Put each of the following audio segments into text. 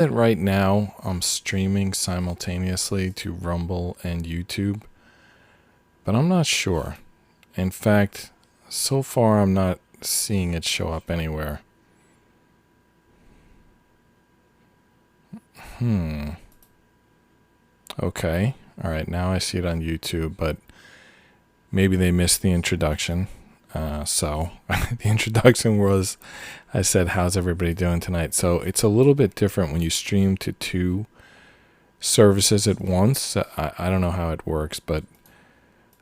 That right now I'm streaming simultaneously to Rumble and YouTube, but I'm not sure. In fact, so far I'm not seeing it show up anywhere. Okay. All right, now I see it on YouTube, but maybe they missed the introduction. So the introduction was, I said, how's everybody doing tonight? So it's a little bit different when you stream to two services at once. I don't know how it works, but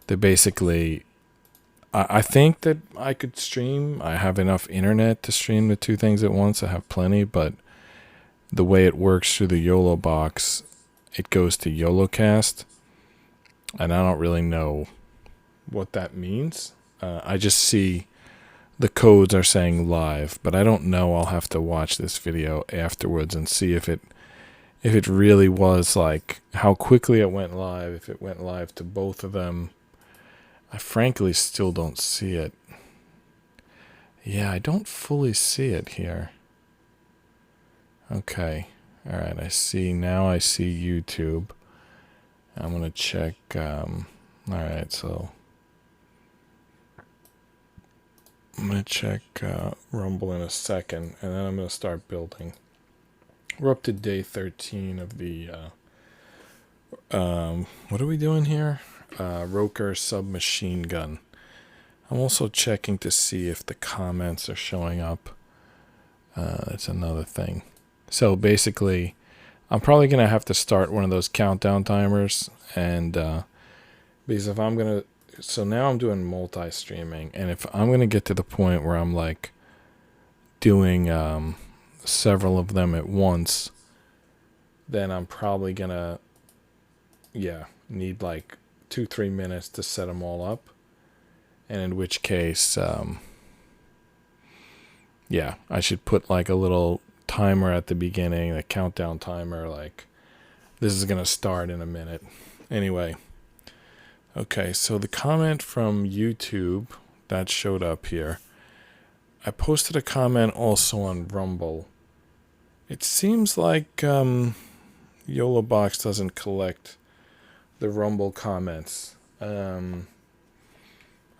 they basically, I think that I could stream. I have enough internet to stream the two things at once. I have plenty, but the way it works through the YOLO box, it goes to YOLOcast, and I don't really know what that means. I just see the codes are saying live, but I don't know. I'll have to watch this video afterwards and see if it really was like how quickly it went live, if it went live to both of them. I frankly still don't see it. Yeah, I don't fully see it here. Okay. All right, I see. Now I see YouTube. I'm going to check. All right, so I'm going to check Rumble in a second, and then I'm going to start building. We're up to day 13 of the, what are we doing here? ROKR Submachine gun. I'm also checking to see if the comments are showing up. That's another thing. So basically, I'm probably going to have to start one of those countdown timers. And because if I'm going to, so now I'm doing multi-streaming. And if I'm going to get to the point where I'm like doing several of them at once, then I'm probably going to, need like 2-3 minutes to set them all up. And in which case, I should put like a little timer at the beginning, a countdown timer, like this is going to start in a minute. Anyway, okay, so the comment from YouTube that showed up here, I posted a comment also on Rumble. It seems like YOLObox doesn't collect the Rumble comments. I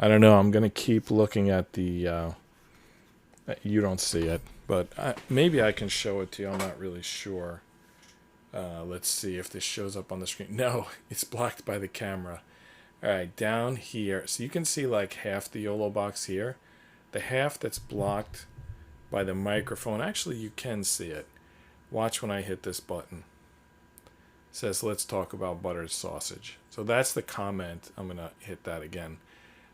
don't know. I'm going to keep looking at the... you don't see it, but maybe I can show it to you. I'm not really sure. Let's see if this shows up on the screen. No, it's blocked by the camera. All right, down here. So you can see like half the YOLO box here. The half that's blocked by the microphone. Actually, you can see it. Watch when I hit this button. It says, let's talk about buttered sausage. So that's the comment. I'm going to hit that again.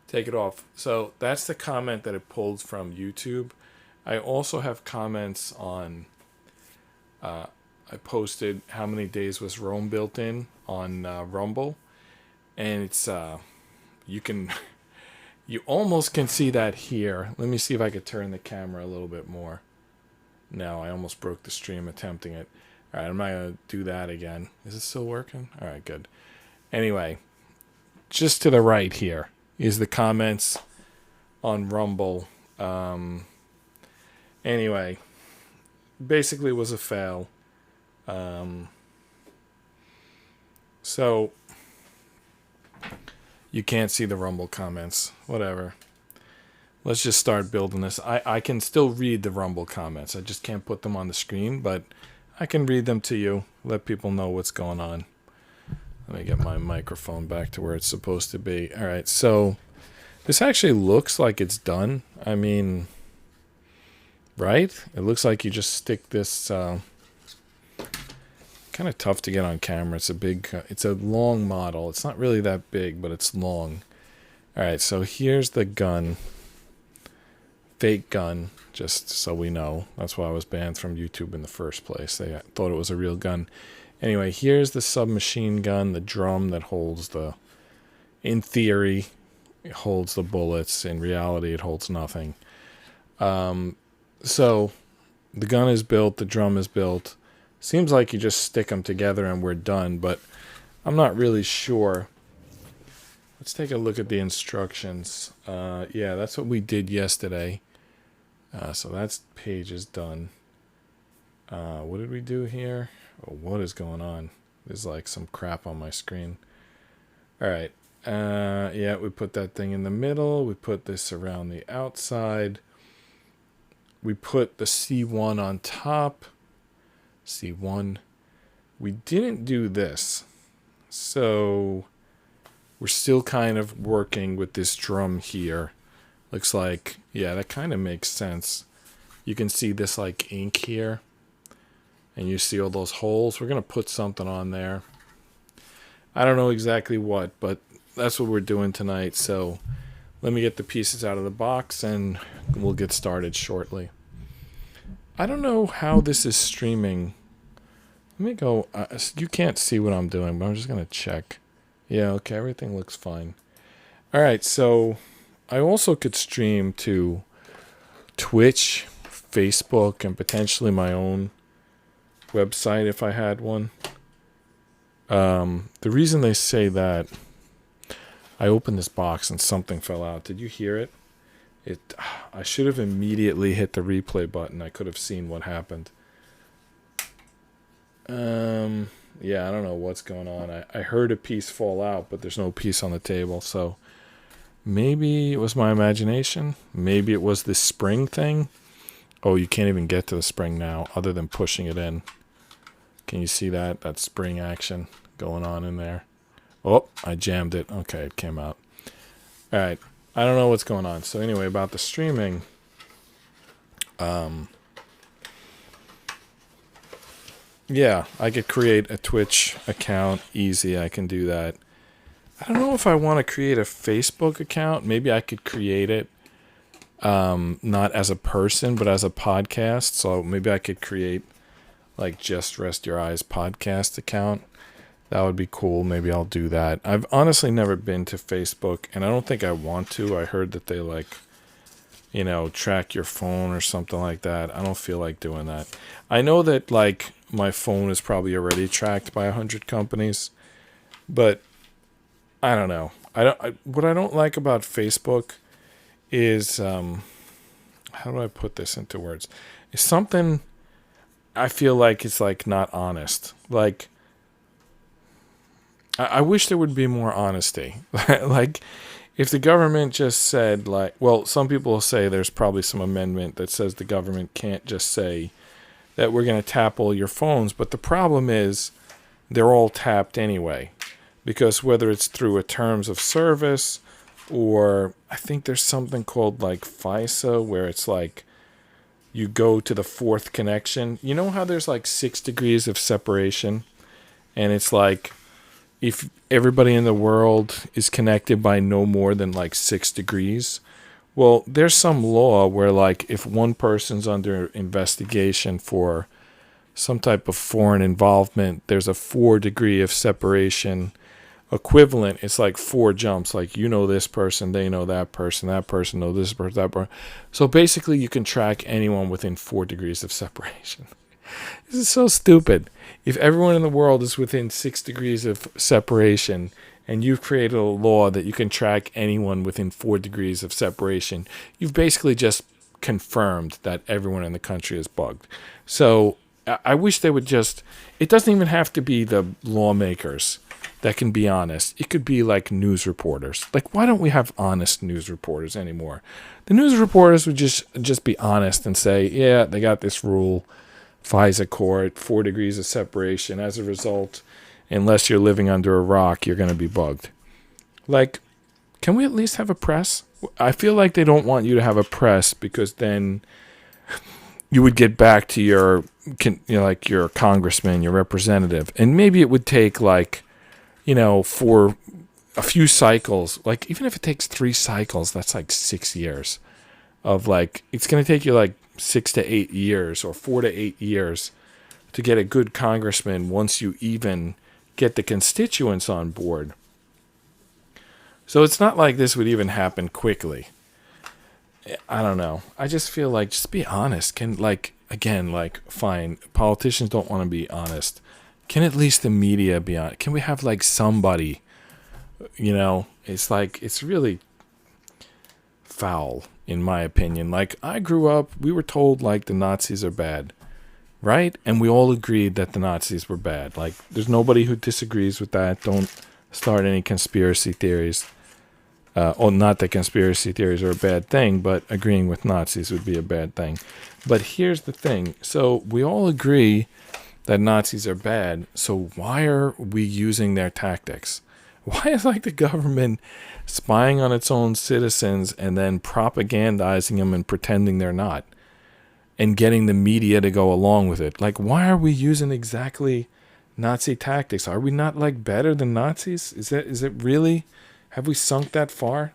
Take it off. So that's the comment that it pulled from YouTube. I also have comments on, I posted how many days was Rome built in on Rumble. And it's, you almost can see that here. Let me see if I could turn the camera a little bit more. No, I almost broke the stream attempting it. All right, I'm not going to do that again. Is it still working? All right, good. Anyway, just to the right here is the comments on Rumble. Anyway, basically it was a fail. So you can't see the Rumble comments. Whatever. Let's just start building this. I can still read the Rumble comments. I just can't put them on the screen, but I can read them to you. Let people know what's going on. Let me get my microphone back to where it's supposed to be. All right, so this actually looks like it's done. I mean, right? It looks like you just stick this... kind of tough to get on camera. It's a big... it's a long model. It's not really that big, but it's long. All right, so here's the gun. Fake gun, just so we know. That's why I was banned from YouTube in the first place. They thought it was a real gun. Anyway, here's the submachine gun, the drum that holds the... in theory, it holds the bullets. In reality, it holds nothing. So, the gun is built, the drum is built. Seems like you just stick them together and we're done, but I'm not really sure. Let's take a look at the instructions. Yeah, that's what we did yesterday. So that page is done. What did we do here? Oh, what is going on? There's like some crap on my screen. All right. Yeah, we put that thing in the middle. We put this around the outside. We put the C1 on top. C1. We didn't do this. So we're still kind of working with this drum here. Looks like, yeah, that kind of makes sense. You can see this like ink here. And you see all those holes. We're going to put something on there. I don't know exactly what, but that's what we're doing tonight. So let me get the pieces out of the box and we'll get started shortly. I don't know how this is streaming. Let me go. You can't see what I'm doing, but I'm just going to check. Yeah, okay, everything looks fine. All right, so I also could stream to Twitch, Facebook, and potentially my own website if I had one. The reason they say that, I opened this box and something fell out. Did you hear it? I should have immediately hit the replay button. I could have seen what happened. Yeah, I don't know what's going on. I heard a piece fall out, but there's no piece on the table. So maybe it was my imagination. Maybe it was this spring thing. Oh, you can't even get to the spring now other than pushing it in. Can you see that? That spring action going on in there. Oh, I jammed it. Okay, it came out. All right. I don't know what's going on. So anyway, about the streaming. Yeah, I could create a Twitch account. Easy, I can do that. I don't know if I want to create a Facebook account. Maybe I could create it not as a person, but as a podcast. So maybe I could create like Just Rest Your Eyes podcast account. That would be cool. Maybe I'll do that. I've honestly never been to Facebook, and I don't think I want to. I heard that they track your phone or something like that. I don't feel like doing that. I know that like my phone is probably already tracked by 100 companies, but I don't know. What I don't like about Facebook is how do I put this into words? It's something I feel like it's like not honest. Like I wish there would be more honesty. Like if the government just said like, well, some people will say there's probably some amendment that says the government can't just say that we're going to tap all your phones. But the problem is they're all tapped anyway, because whether it's through a terms of service or I think there's something called like FISA where it's like you go to the fourth connection. You know how there's like 6 degrees of separation, and it's like if everybody in the world is connected by no more than like 6 degrees, well, there's some law where like if one person's under investigation for some type of foreign involvement, there's a 4 degree of separation equivalent. It's like 4 jumps, like you know this person, they know that person know this person, that person. So basically you can track anyone within 4 degrees of separation. This is so stupid. If everyone in the world is within 6 degrees of separation and you've created a law that you can track anyone within 4 degrees of separation, you've basically just confirmed that everyone in the country is bugged. So I wish they would just, it doesn't even have to be the lawmakers that can be honest. It could be like news reporters. Like, why don't we have honest news reporters anymore? The news reporters would just be honest and say, yeah, they got this rule. FISA court, 4 degrees of separation. As a result, unless you're living under a rock, you're going to be bugged. Like, can we at least have a press? I feel like they don't want you to have a press because then you would get back to your congressman, your representative, and maybe it would take like, for a few cycles, like even if it takes 3 cycles, that's like 6 years of like, it's going to take you like 6 to 8 years or 4 to 8 years to get a good congressman once you even get the constituents on board. So it's not like this would even happen quickly. I don't know. I just feel like just be honest. Fine, politicians don't want to be honest. Can at least the media be honest? Can we have like somebody, it's like, it's really foul in my opinion. Like I grew up, we were told like the Nazis are bad. right? And we all agreed that the Nazis were bad. Like, there's nobody who disagrees with that. Don't start any conspiracy theories. Or not that conspiracy theories are a bad thing, but agreeing with Nazis would be a bad thing. But here's the thing. So we all agree that Nazis are bad. So why are we using their tactics? Why is like the government spying on its own citizens and then propagandizing them and pretending they're not? And getting the media to go along with it. Like, why are we using exactly Nazi tactics? Are we not like better than Nazis? Is it really? Have we sunk that far?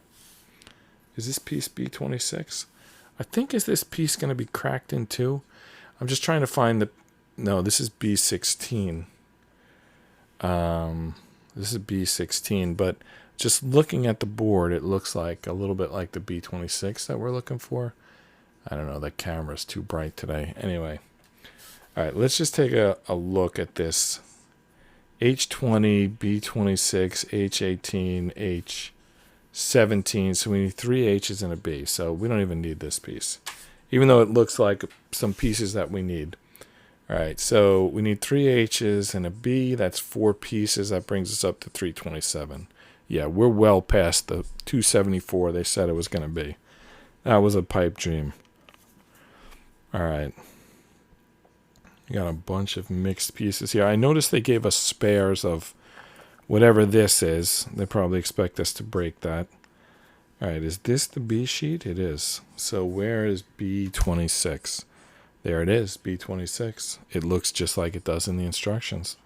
Is this piece B26? I think, is this piece going to be cracked in two? I'm just trying to find the... No, this is B16. This is B16, but just looking at the board, it looks like a little bit like the B26 that we're looking for. I don't know, the camera's too bright today. Anyway. All right, let's just take a look at this. H20, B26, H18, H17. So we need 3 H's and a B. So we don't even need this piece, even though it looks like some pieces that we need. All right, so we need 3 H's and a B. That's 4 pieces. That brings us up to 327. Yeah, we're well past the 274 they said it was going to be. That was a pipe dream. All right. You got a bunch of mixed pieces here. I noticed they gave us spares of whatever this is. They probably expect us to break that. All right, is this the B sheet? It is. So where is B26? There it is, B26. It looks just like it does in the instructions.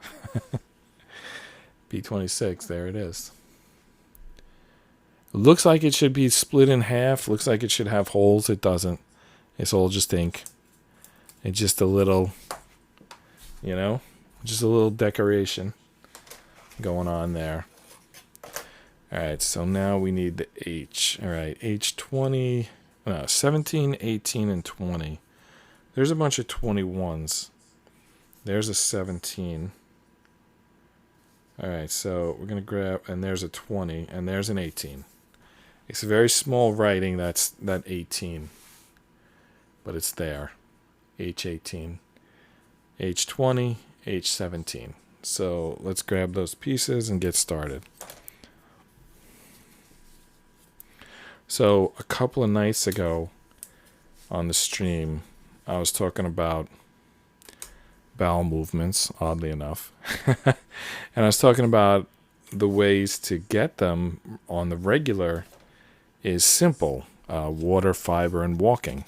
B26, there it is. It looks like it should be split in half. Looks like it should have holes. It doesn't. It's all just ink. It's just a little... You know, just a little decoration going on there. All right, so now we need the H. All right, H20, 17, 18, and 20. There's a bunch of 21s. There's a 17. All right, so we're going to grab, and there's a 20, and there's an 18. It's a very small writing, that's that 18. But it's there, H18. H20, H17. So let's grab those pieces and get started. So a couple of nights ago on the stream, I was talking about bowel movements, oddly enough. And I was talking about the ways to get them on the regular is simple. Water, fiber, and walking.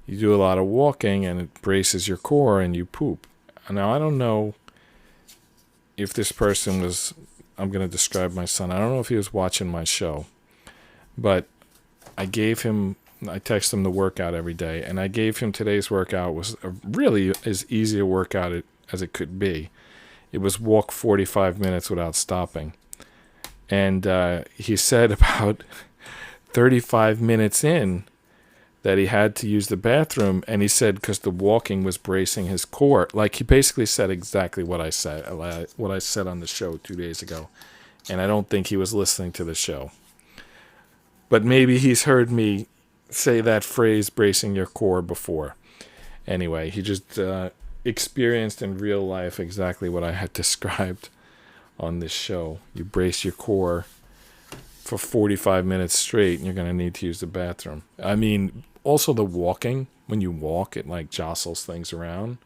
You do a lot of walking and it braces your core and you poop. Now, I don't know if this person was, I'm going to describe my son. I don't know if he was watching my show, but I text him the workout every day, and I gave him today's workout. Was really as easy a workout as it could be. It was walk 45 minutes without stopping. And he said about 35 minutes in, that he had to use the bathroom, and he said because the walking was bracing his core. Like, he basically said exactly what I said on the show 2 days ago, and I don't think he was listening to the show. But maybe he's heard me say that phrase, bracing your core, before. Anyway, he just experienced in real life exactly what I had described on this show. You brace your core for 45 minutes straight, and you're going to need to use the bathroom. I mean, also the walking, when you walk, it like jostles things around,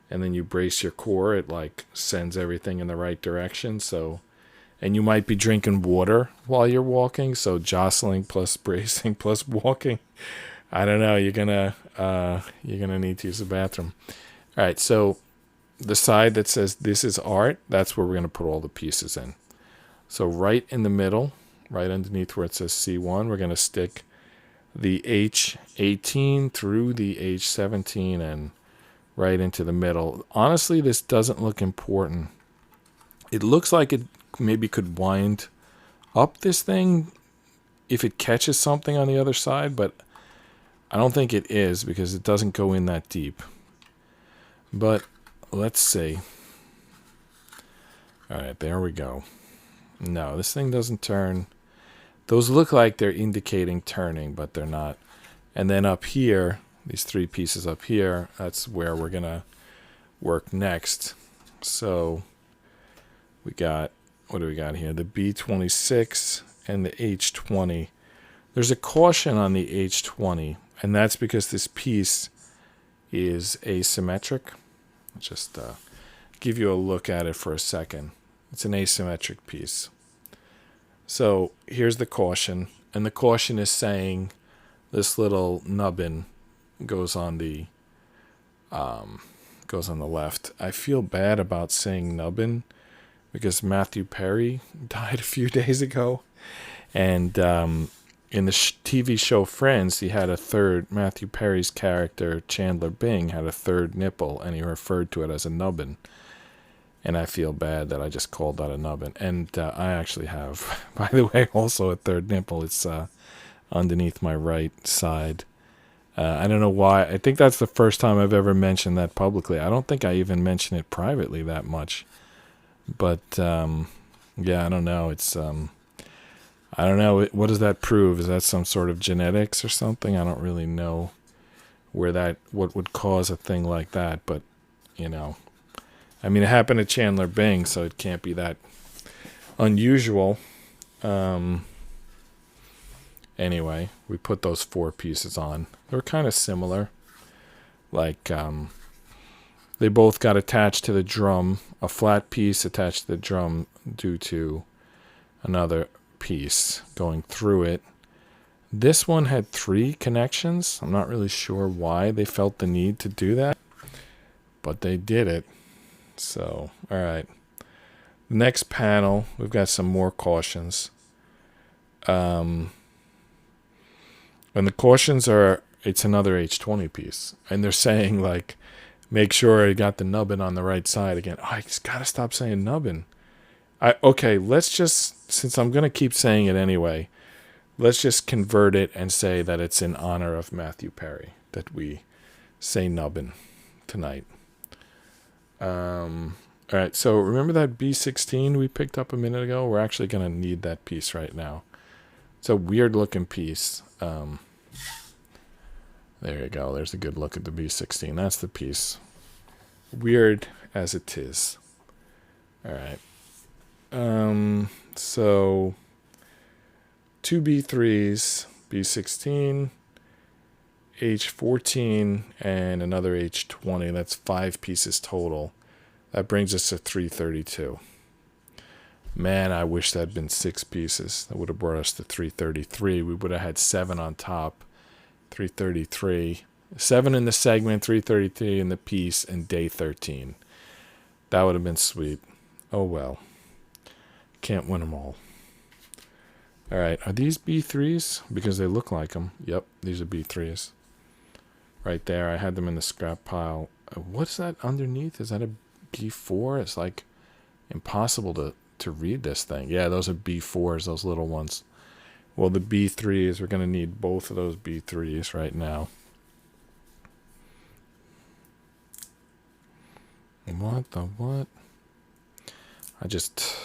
and then you brace your core, it like sends everything in the right direction. So, and you might be drinking water while you're walking, so jostling plus bracing plus walking. I don't know, you're gonna need to use the bathroom. All right, so the side that says this is art, that's where we're gonna put all the pieces in. So right in the middle, right underneath where it says C1, we're going to stick the H18 through the H17 and right into the middle. Honestly, this doesn't look important. It looks like it maybe could wind up this thing if it catches something on the other side, but I don't think it is because it doesn't go in that deep. But let's see. All right, there we go. No, this thing doesn't turn. Those look like they're indicating turning, but they're not. And then up here, these 3 pieces up here, that's where we're going to work next. So we got, what do we got here? The B26 and the H20. There's a caution on the H20, and that's because this piece is asymmetric. I'll just give you a look at it for a second. It's an asymmetric piece. So here's the caution, and the caution is saying this little nubbin goes on the left. I feel bad about saying nubbin because Matthew Perry died a few days ago, and in the TV show Friends, he had a third. Matthew Perry's character Chandler Bing had a third nipple, and he referred to it as a nubbin. And I feel bad that I just called that a nubbin. And I actually have, by the way, also a third nipple. It's underneath my right side. I don't know why. I think that's the first time I've ever mentioned that publicly. I don't think I even mention it privately that much. But, yeah, I don't know. It's, I don't know. What does that prove? Is that some sort of genetics or something? I don't really know what would cause a thing like that. But, you know. I mean, it happened to Chandler Bing, so it can't be that unusual. Anyway, we put those 4 pieces on. They were kind of similar. Like, they both got attached to the drum. A flat piece attached to the drum due to another piece going through it. This one had 3 connections. I'm not really sure why they felt the need to do that, but they did it. So, all right. Next panel, we've got some more cautions. And the cautions are, it's another H20 piece. And they're saying, like, make sure you got the nubbin on the right side again. Oh, I just got to stop saying nubbin. Okay, let's just, since I'm going to keep saying it anyway, let's just convert it and say that it's in honor of Matthew Perry, that we say nubbin tonight. All right, so remember that B16 we picked up a minute ago? We're actually going to need that piece right now. It's a weird-looking piece. There you go. There's a good look at the B16. That's the piece. Weird as it is. All right. So 2 B3s, B16, H14, and another H20. That's 5 pieces total. That brings us to 332. Man, I wish that had been 6 pieces. That would have brought us to 333. We would have had 7 on top. 333. 7 in the segment, 333 in the piece, and day 13. That would have been sweet. Oh well. Can't win them all. All right, are these B3s? Because they look like them. Yep, these are B3s. Right there, I had them in the scrap pile. What's that underneath? Is that a B4? It's like impossible to read this thing. Yeah, those are B4s, those little ones. Well, the B3s, we're going to need both of those B3s right now. What the what? I just...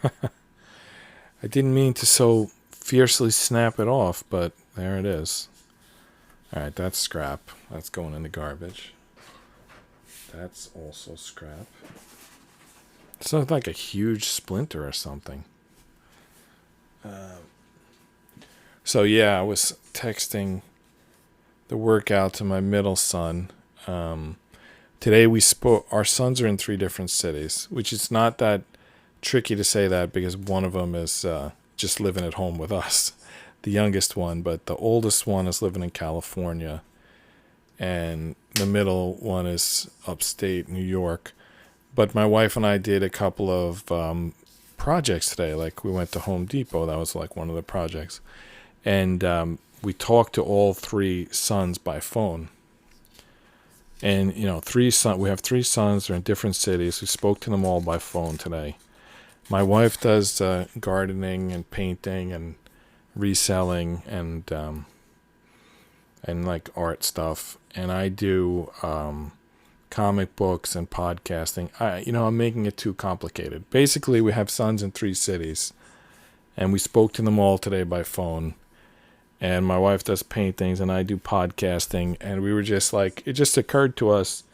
I didn't mean to so fiercely snap it off, but there it is. All right, that's scrap. That's going in the garbage. That's also scrap. It's not like a huge splinter or something. So yeah, I was texting the workout to my middle son. Today we spoke. Our sons are in 3 different cities, which is not that tricky to say that because one of them is just living at home with us, the youngest one, but the oldest one is living in California, and the middle one is upstate New York. But my wife and I did a couple of projects today. Like we went to Home Depot. That was like one of the projects. And we talked to all 3 sons by phone. And, you know, we have 3 sons. They're in different cities. We spoke to them all by phone today. My wife does gardening and painting and reselling and like art stuff. And I do comic books and podcasting. I'm making it too complicated. Basically, we have sons in 3 cities. And we spoke to them all today by phone. And my wife does paintings and I do podcasting. And we were just like, it just occurred to us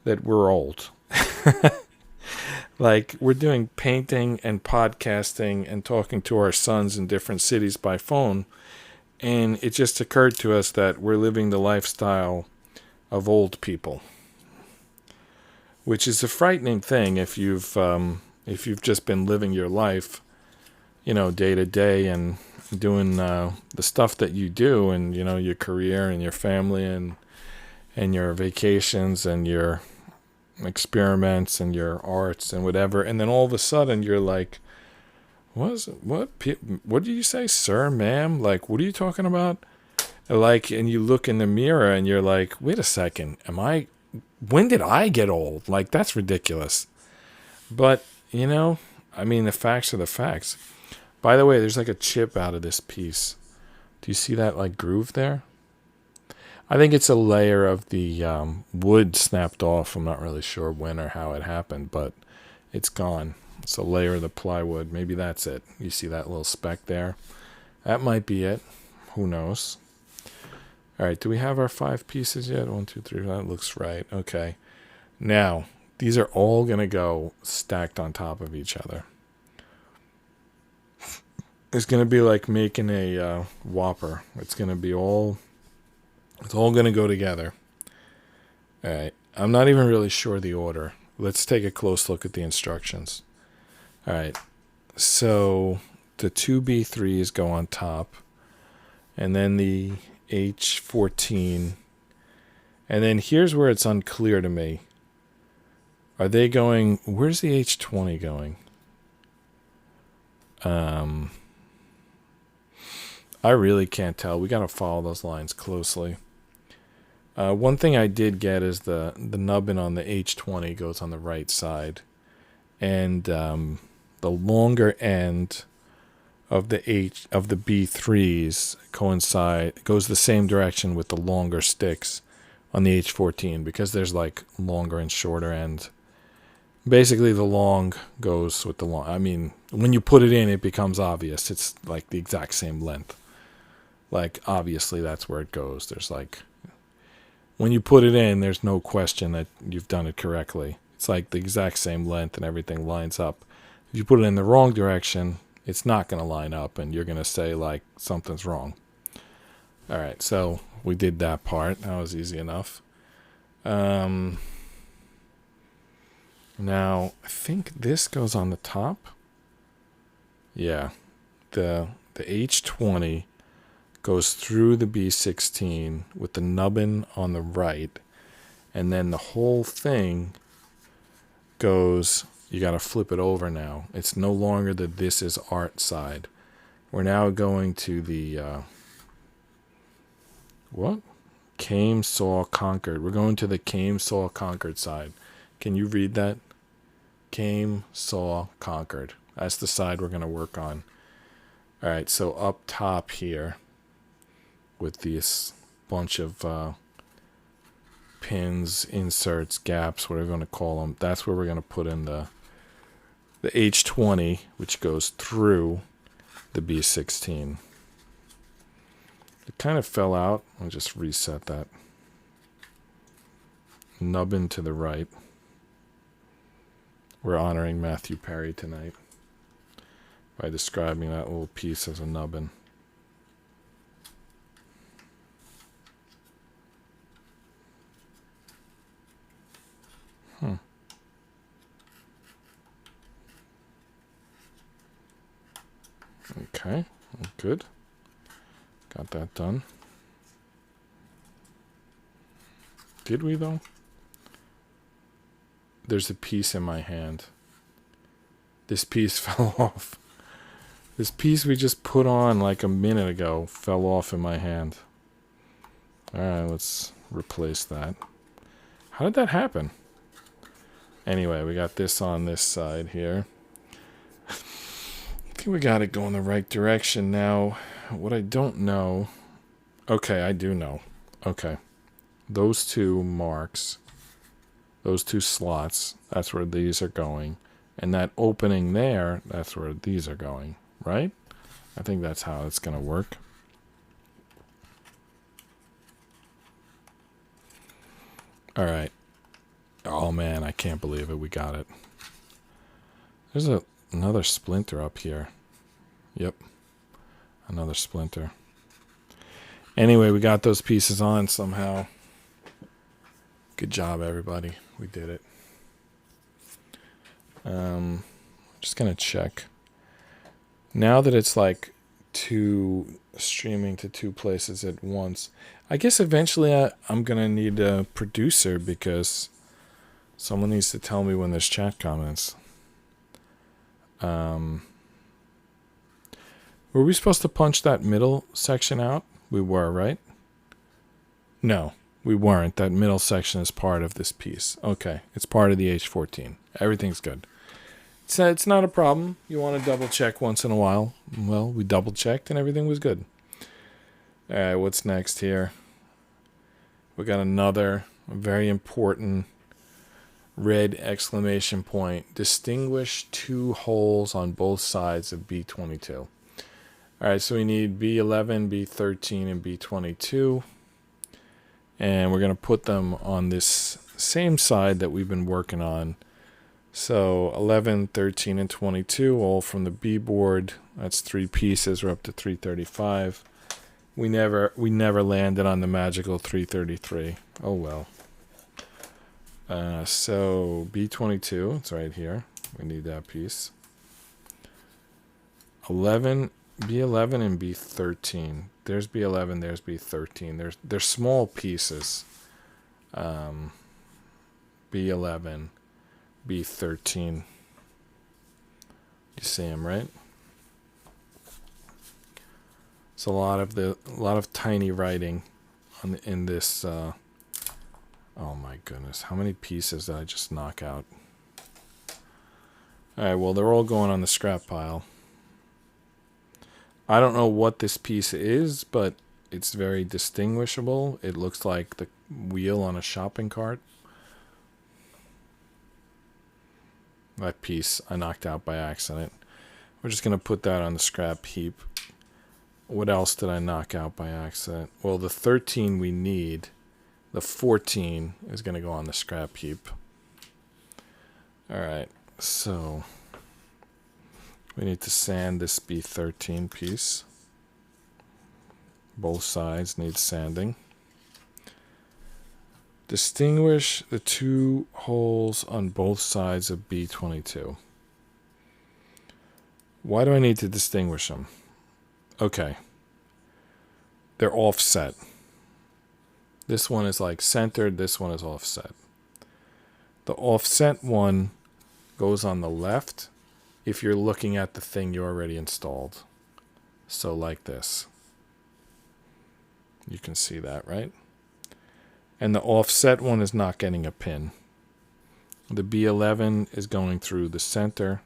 that we're old. Like, we're doing painting and podcasting and talking to our sons in different cities by phone, and it just occurred to us that we're living the lifestyle of old people, which is a frightening thing if you've just been living your life, day to day and doing the stuff that you do, and your career and your family and your vacations and your experiments and your arts and whatever, and then all of a sudden you're like, what did you say, sir, ma'am? Like, what are you talking about? Like, and you look in the mirror and you're like, wait a second, when did I get old? Like, that's ridiculous. But the facts are the facts. By the way, there's like a chip out of this piece. Do you see that like groove there? I think it's a layer of the wood snapped off. I'm not really sure when or how it happened, but it's gone. It's a layer of the plywood. Maybe that's it. You see that little speck there? That might be it. Who knows? All right, do we have our 5 pieces yet? 1, 2, 3. That looks right. Okay. Now, these are all going to go stacked on top of each other. It's going to be like making a Whopper. It's going to be it's all going to go together. All right. I'm not even really sure the order. Let's take a close look at the instructions. All right. So the 2 B3s go on top, and then the H14. And then here's where it's unclear to me. Are they going... Where's the H20 going? I really can't tell. We got to follow those lines closely. One thing I did get is the nubbin on the H20 goes on the right side, and the longer end of the B3s goes the same direction with the longer sticks on the H14, because there's like longer and shorter end. Basically, the long goes with the long. I mean, when you put it in, it becomes obvious. It's like the exact same length. Like, obviously, that's where it goes. There's like, when you put it in, there's no question that you've done it correctly. It's like the exact same length and everything lines up. If you put it in the wrong direction, it's not going to line up, and you're going to say, like, something's wrong. All right, so we did that part. That was easy enough. Now, I think this goes on the top. Yeah, the H20 goes through the B16 with the nubbin on the right, and then the whole thing goes... You got to flip it over now. It's no longer the This Is Art side. We're now going to the... what? Came, saw, conquered. We're going to the came, saw, conquered side. Can you read that? Came, saw, conquered. That's the side we're going to work on. All right, so up top here with this bunch of pins, inserts, gaps, whatever you want to call them, that's where we're going to put in the H20, which goes through the B16. It kind of fell out. I'll just reset that. Nubbin to the right. We're honoring Matthew Perry tonight by describing that little piece as a nubbin. Okay, good. Got that done. Did we, though? There's a piece in my hand. This piece fell off. This piece we just put on like a minute ago fell off in my hand. Alright, let's replace that. How did that happen? Anyway, we got this on this side here. I think we got it going the right direction now. What I don't know... Okay, I do know. Okay. Those two marks, those two slots, that's where these are going. And that opening there, that's where these are going, right? I think that's how it's going to work. All right. Oh man, I can't believe it. We got it. There's another splinter up here. Yep. Another splinter. Anyway, we got those pieces on somehow. Good job, everybody. We did it. Just going to check. Now that it's like streaming to two places at once, I guess eventually I'm going to need a producer because someone needs to tell me when there's chat comments. Were we supposed to punch that middle section out? We were, right? No, we weren't. That middle section is part of this piece. Okay, it's part of the H14. Everything's good. It's not a problem. You want to double check once in a while. Well, we double checked and everything was good. All right, what's next here? We got another very important red exclamation point. Distinguish two holes on both sides of B22. All right, so we need B11, B13, and B22. And we're going to put them on this same side that we've been working on. So 11, 13, and 22, all from the B board. That's 3 pieces. We're up to 335. We never landed on the magical 333. Oh well. So B22, it's right here. We need that piece. 11, B11, and B13. There's B11. There's B13. They're small pieces. B11. B13. You see them, right? It's a lot of tiny writing in this. Oh my goodness, how many pieces did I just knock out? All right, well they're all going on the scrap pile. I don't know what this piece is, but it's very distinguishable. It looks like the wheel on a shopping cart. That piece I knocked out by accident. We're just going to put that on the scrap heap. What else did I knock out by accident? Well, the 13 we need. The 14 is going to go on the scrap heap. All right, so we need to sand this B13 piece. Both sides need sanding. Distinguish the two holes on both sides of B22. Why do I need to distinguish them? Okay. They're offset. This one is like centered. This one is offset. The offset one goes on the left if you're looking at the thing you already installed. So like this. You can see that, right? And the offset one is not getting a pin. The B11 is going through the center.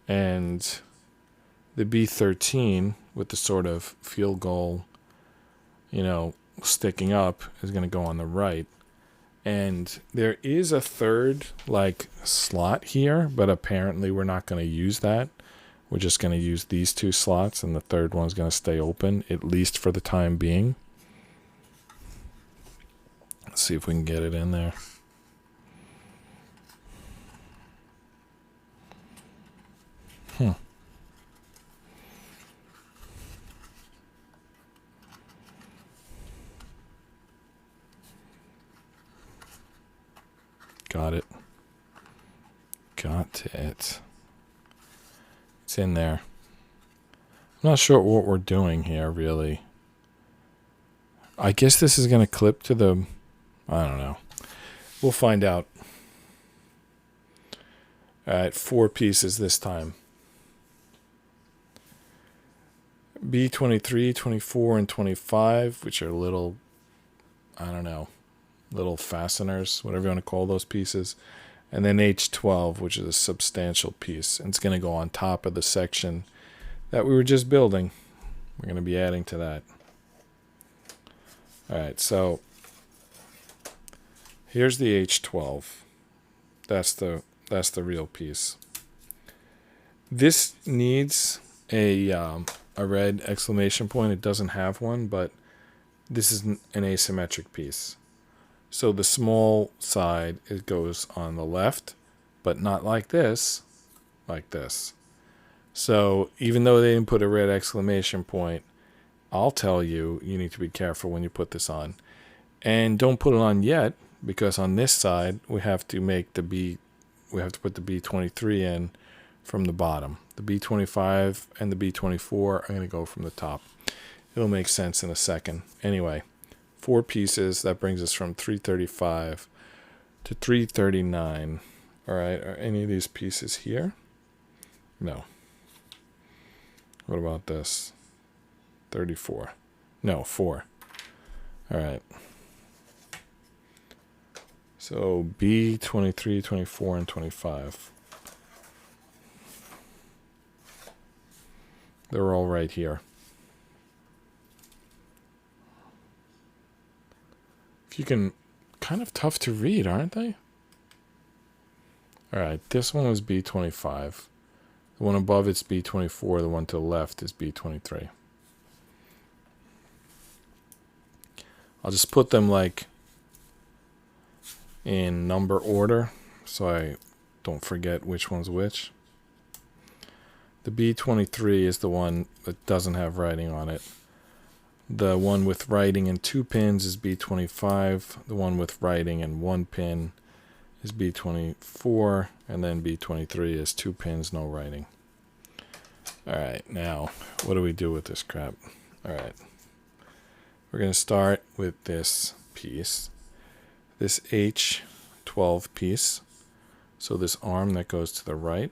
And the B13 with the sort of field goal, sticking up is going to go on the right. And there is a third slot here, but apparently we're not going to use that. We're just going to use these two slots, and the third one's going to stay open, at least for the time being. Let's see if we can get it in there. Got it. Got it. It's in there. I'm not sure what we're doing here, really. I guess this is going to clip to the... I don't know. We'll find out. All right, 4 pieces this time. B23, 24, and 25, which are little, little fasteners, whatever you want to call those pieces. And then H12, which is a substantial piece. And it's going to go on top of the section that we were just building. We're going to be adding to that. All right, so here's the H12. That's the real piece. This needs a red exclamation point. It doesn't have one, but this is an asymmetric piece. So the small side, it goes on the left, but not like this, like this. So even though they didn't put a red exclamation point, I'll tell you, you need to be careful when you put this on. And don't put it on yet, because on this side, we have to put the B23 in from the bottom. The B25 and the B24 are going to go from the top. It'll make sense in a second. Anyway, 4 pieces. That brings us from 335 to 339. All right, are any of these pieces here? No. What about this? 34. No, 4. All right. So B, 23, 24, and 25. They're all right here. If you can, kind of tough to read, aren't they? All right, this one was B25. The one above it's B24. The one to the left is B23. I'll just put them like in number order so I don't forget which one's which. The B23 is the one that doesn't have writing on it. The one with writing and 2 pins is B25. The one with writing and 1 pin is B24. And then B23 is 2 pins, no writing. Alright, now, what do we do with this crap? Alright. We're going to start with this piece. This H12 piece. So this arm that goes to the right.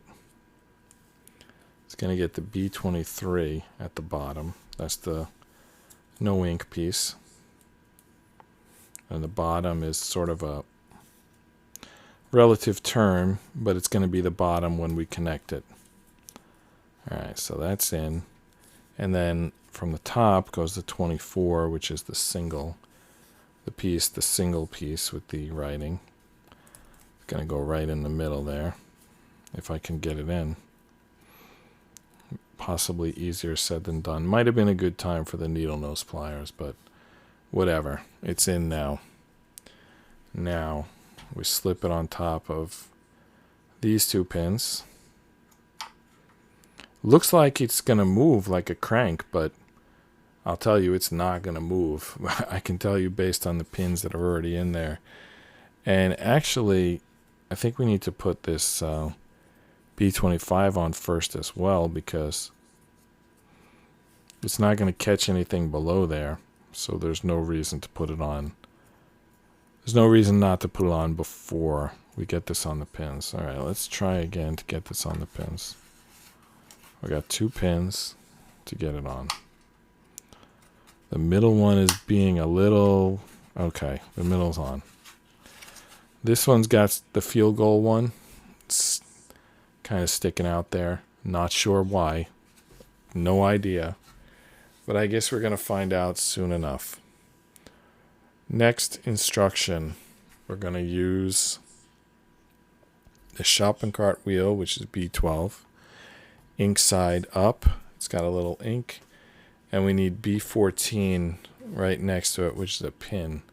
It's going to get the B23 at the bottom. That's the no ink piece. And the bottom is sort of a relative term, but it's going to be the bottom when we connect it. Alright, so that's in. And then from the top goes the 24, which is the single piece with the writing. It's going to go right in the middle there, if I can get it in. Possibly easier said than done. Might have been a good time for the needle nose pliers, but whatever. It's in now. Now, we slip it on top of these 2 pins. Looks like it's going to move like a crank, but I'll tell you it's not going to move. I can tell you based on the pins that are already in there. And actually, I think we need to put this B25 on first as well, because it's not going to catch anything below there. So there's no reason to put it on. There's no reason not to put it on before we get this on the pins. All right, let's try again to get this on the pins. We got 2 pins to get it on. The middle one is being a little... Okay, the middle's on. This one's got the field goal one. It's kind of sticking out there. Not sure why. No idea. But I guess we're going to find out soon enough. Next instruction, we're going to use the shopping cart wheel, which is B12. Ink side up. It's got a little ink. And we need B14 right next to it, which is a pin.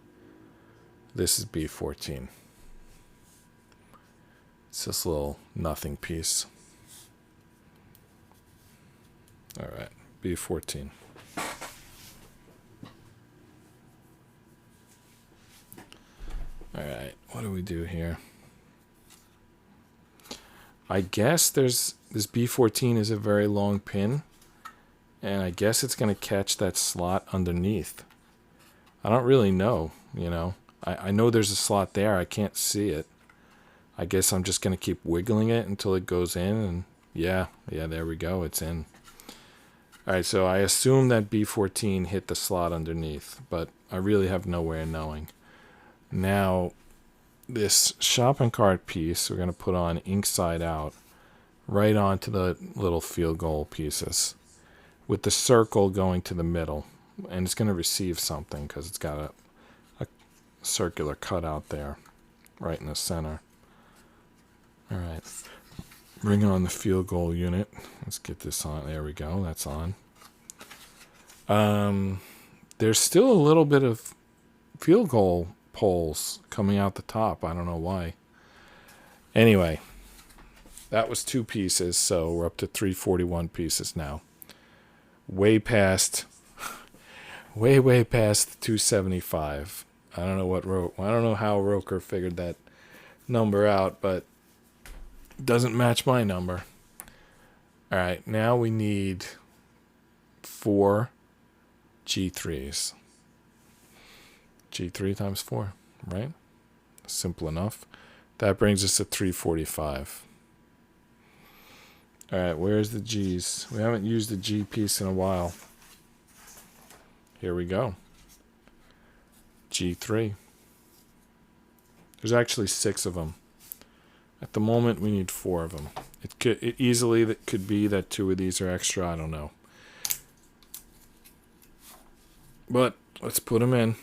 This is B14. It's this little nothing piece. All right, B14. All right, what do we do here? I guess this B14 is a very long pin, and I guess it's going to catch that slot underneath. I don't really know, you know. I know there's a slot there. I can't see it. I guess I'm just going to keep wiggling it until it goes in, and yeah, there we go. It's in. All right, so I assume that B14 hit the slot underneath, but I really have no way of knowing. Now, this shopping cart piece, we're going to put on ink side out right onto the little field goal pieces with the circle going to the middle. And it's going to receive something because it's got a circular cutout there right in the center. All right. Bring on the field goal unit. Let's get this on. There we go. That's on. There's still a little bit of field goal poles coming out the top. I don't know why. Anyway, that was 2 pieces, so we're up to 341 pieces now. Way past 275. I don't know how ROKR figured that number out, but it doesn't match my number. All right, now we need 4 G3s. G3 times 4, right? Simple enough. That brings us to 345. All right, where's the G's? We haven't used the G piece in a while. Here we go. G3. There's actually 6 of them. At the moment, we need 4 of them. It easily could be that 2 of these are extra. I don't know. But let's put them in.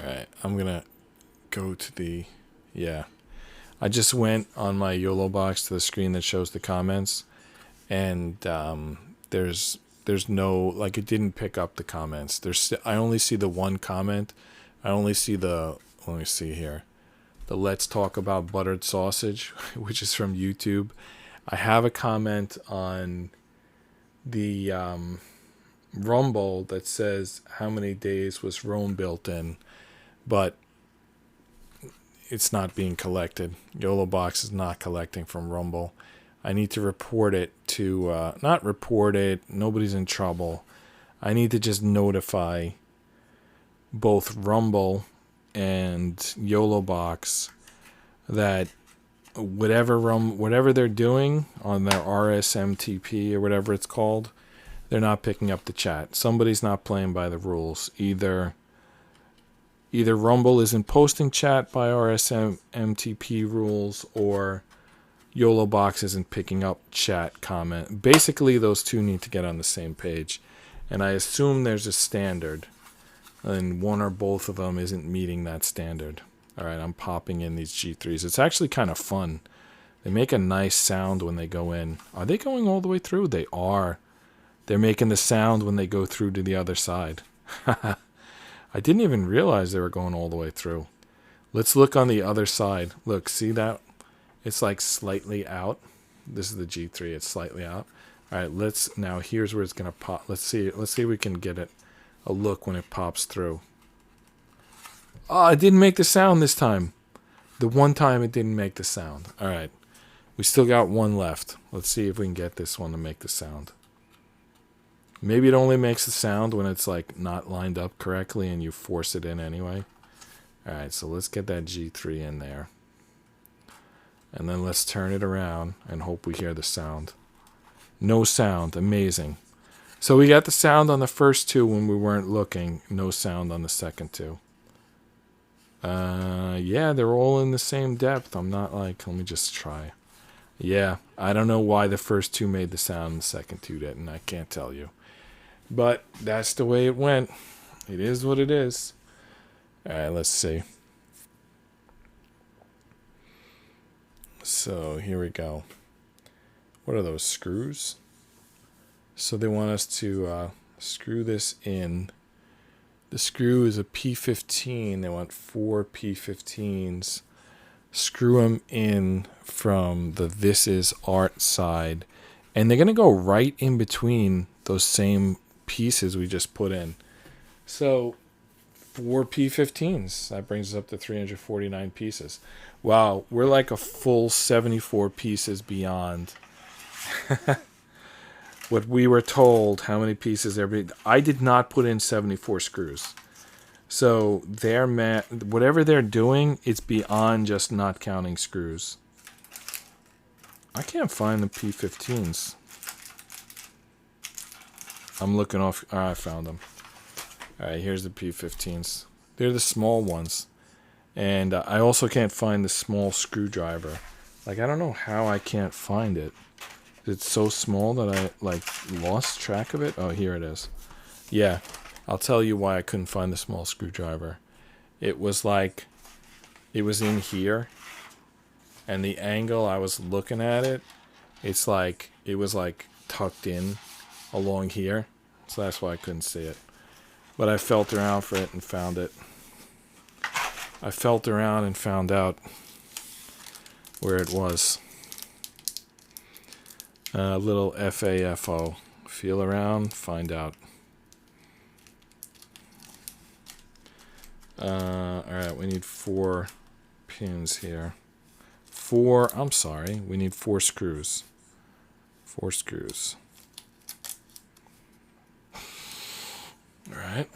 All right, I'm going to go to the... Yeah. I just went on my YOLO box to the screen that shows the comments. And there's no... Like, it didn't pick up the comments. I only see the one comment. I only see the... Let me see here. The Let's Talk About Buttered Sausage, which is from YouTube. I have a comment on the Rumble that says how many days was Rome built in, but it's not being collected. YOLO Box is not collecting from Rumble. I need to report it to, not report it, nobody's in trouble. I need to just notify both Rumble and YOLO Box that whatever they're doing on their RSMTP or whatever it's called, they're not picking up the chat. Somebody's not playing by the rules. Either Rumble isn't posting chat by RSMTP rules, or YOLO Box isn't picking up chat comment. Basically, those two need to get on the same page. And I assume there's a standard, and one or both of them isn't meeting that standard. All right, I'm popping in these G3s. It's actually kind of fun. They make a nice sound when they go in. Are they going all the way through? They are. They're making the sound when they go through to the other side. I didn't even realize they were going all the way through. Let's look on the other side. Look, see that? It's like slightly out. This is the G3. It's slightly out. All right, now here's where it's going to pop. Let's see if we can get it a look when it pops through. Oh, it didn't make the sound this time. The one time it didn't make the sound. All right. We still got one left. Let's see if we can get this one to make the sound. Maybe it only makes the sound when it's like not lined up correctly and you force it in anyway. All right, so let's get that G3 in there. And then let's turn it around and hope we hear the sound. No sound. Amazing. So we got the sound on the first 2 when we weren't looking. No sound on the second 2. Yeah, they're all in the same depth. I'm not like, let me just try. Yeah, I don't know why the first 2 made the sound and the second 2 didn't. I can't tell you. But that's the way it went. It is what it is. All right, let's see. So here we go. What are those, screws? So they want us to screw this in. The screw is a P15. They want 4 P15s. Screw them in from the This Is Art side. And they're going to go right in between those same pieces we just put in. So 4 P15s. That brings us up to 349 pieces. Wow, we're like a full 74 pieces beyond what we were told, how many pieces there be. I did not put in 74 screws. So whatever they're doing, it's beyond just not counting screws. I can't find the P15s. I'm looking off. Oh, I found them. All right, here's the P15s. They're the small ones. And I also can't find the small screwdriver. Like, I don't know how I can't find it. It's so small that I, like, lost track of it. Oh, here it is. Yeah, I'll tell you why I couldn't find the small screwdriver. It was like, it was in here. And the angle I was looking at it, it's like, it was like tucked in along here. so that's why I couldn't see it. But I felt around for it and found it. I felt around and found out where it was. A little FAFO. Feel around, find out. Alright, we need 4 pins here. We need 4 screws. 4 screws. Alright.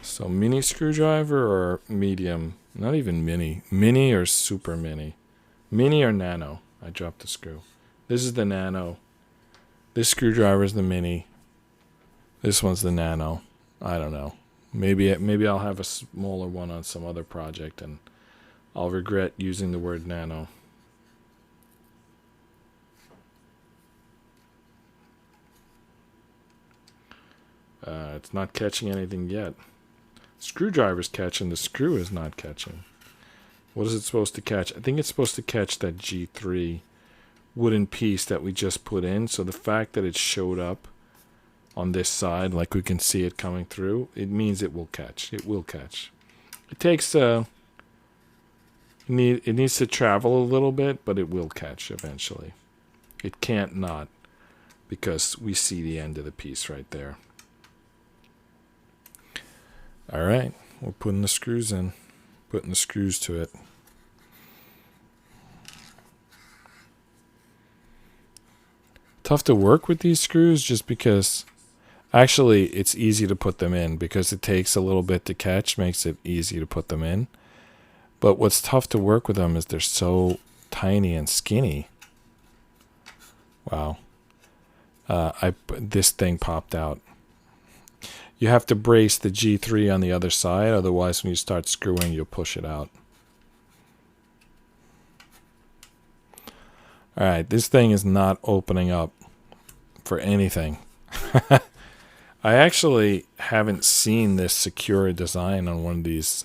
So mini screwdriver or medium? Not even mini. Mini or super mini? Mini or nano? I dropped the screw. This is the nano. This screwdriver is the mini. This one's the nano. I don't know. Maybe I'll have a smaller one on some other project and I'll regret using the word nano. It's not catching anything yet. Screwdriver's catching, the screw is not catching. What is it supposed to catch? I think it's supposed to catch that G3 wooden piece that we just put in. So the fact that it showed up on this side, like we can see it coming through, it means it will catch. It will catch. It takes it needs to travel a little bit, but it will catch eventually. It can't not, because we see the end of the piece right there. All right, we're putting the screws in, putting the screws to it. Tough to work with these screws just because actually it's easy to put them in because it takes a little bit to catch, makes it easy to put them in. But what's tough to work with them is they're so tiny and skinny. Wow. This thing popped out. You have to brace the G3 on the other side, otherwise when you start screwing, you'll push it out. Alright, this thing is not opening up for anything. I actually haven't seen this secure design on one of these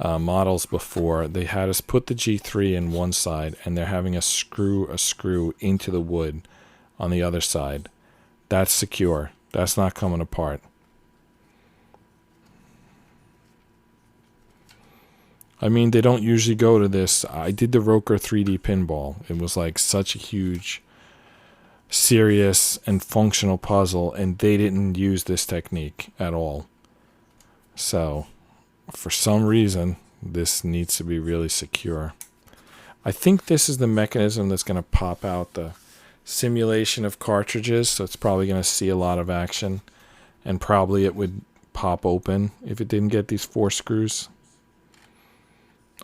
models before. They had us put the G3 in one side, and they're having us screw a screw into the wood on the other side. That's secure. That's not coming apart. I mean, they don't usually go to this. I did the ROKR 3D pinball. It was like such a huge, serious, and functional puzzle, and they didn't use this technique at all. So, for some reason, this needs to be really secure. I think this is the mechanism that's going to pop out the simulation of cartridges, so it's probably going to see a lot of action, and probably it would pop open if it didn't get these 4 screws.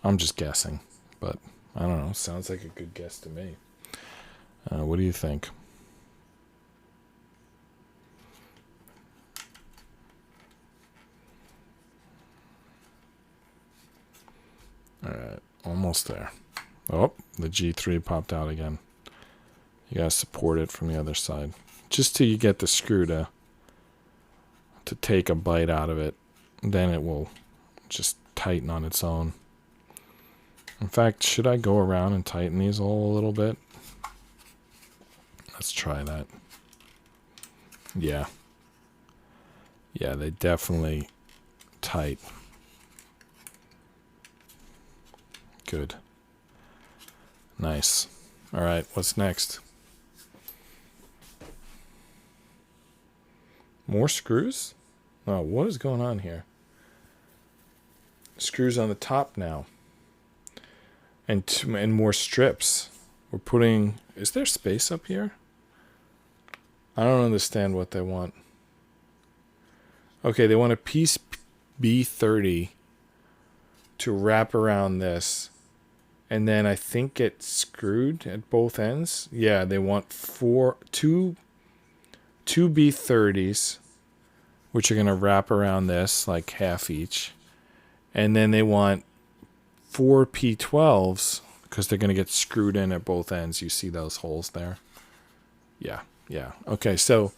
I'm just guessing, but I don't know. Sounds like a good guess to me. What do you think? Alright, almost there. Oh, the G3 popped out again. You gotta support it from the other side. Just till you get the screw to take a bite out of it. Then it will just tighten on its own. In fact, should I go around and tighten these all a little bit? Let's try that. Yeah. Yeah, they definitely tight. Good. Nice. All right, what's next? More screws? Oh, what is going on here? Screws on the top now. And more strips. We're putting... Is there space up here? I don't understand what they want. Okay, they want a piece B30 to wrap around this. And then I think get screwed at both ends. Yeah, they want two B30s, which are going to wrap around this, like half each. And then they want 4 P12s, because they're going to get screwed in at both ends. You see those holes there? Yeah. Okay, so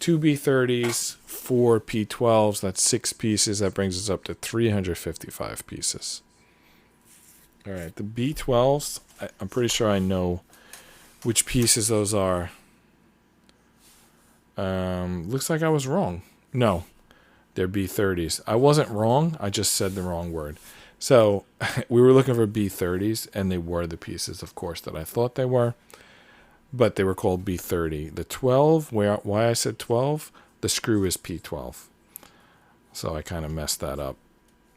2 B30s, 4 P12s, that's 6 pieces. That brings us up to 355 pieces. All right, the B12s, I'm pretty sure I know which pieces those are. Looks like I was wrong. No, they're B30s. I wasn't wrong. I just said the wrong word. So we were looking for B30s, and they were the pieces, of course, that I thought they were. But they were called B30. The 12, why I said 12, the screw is P12. So I kind of messed that up.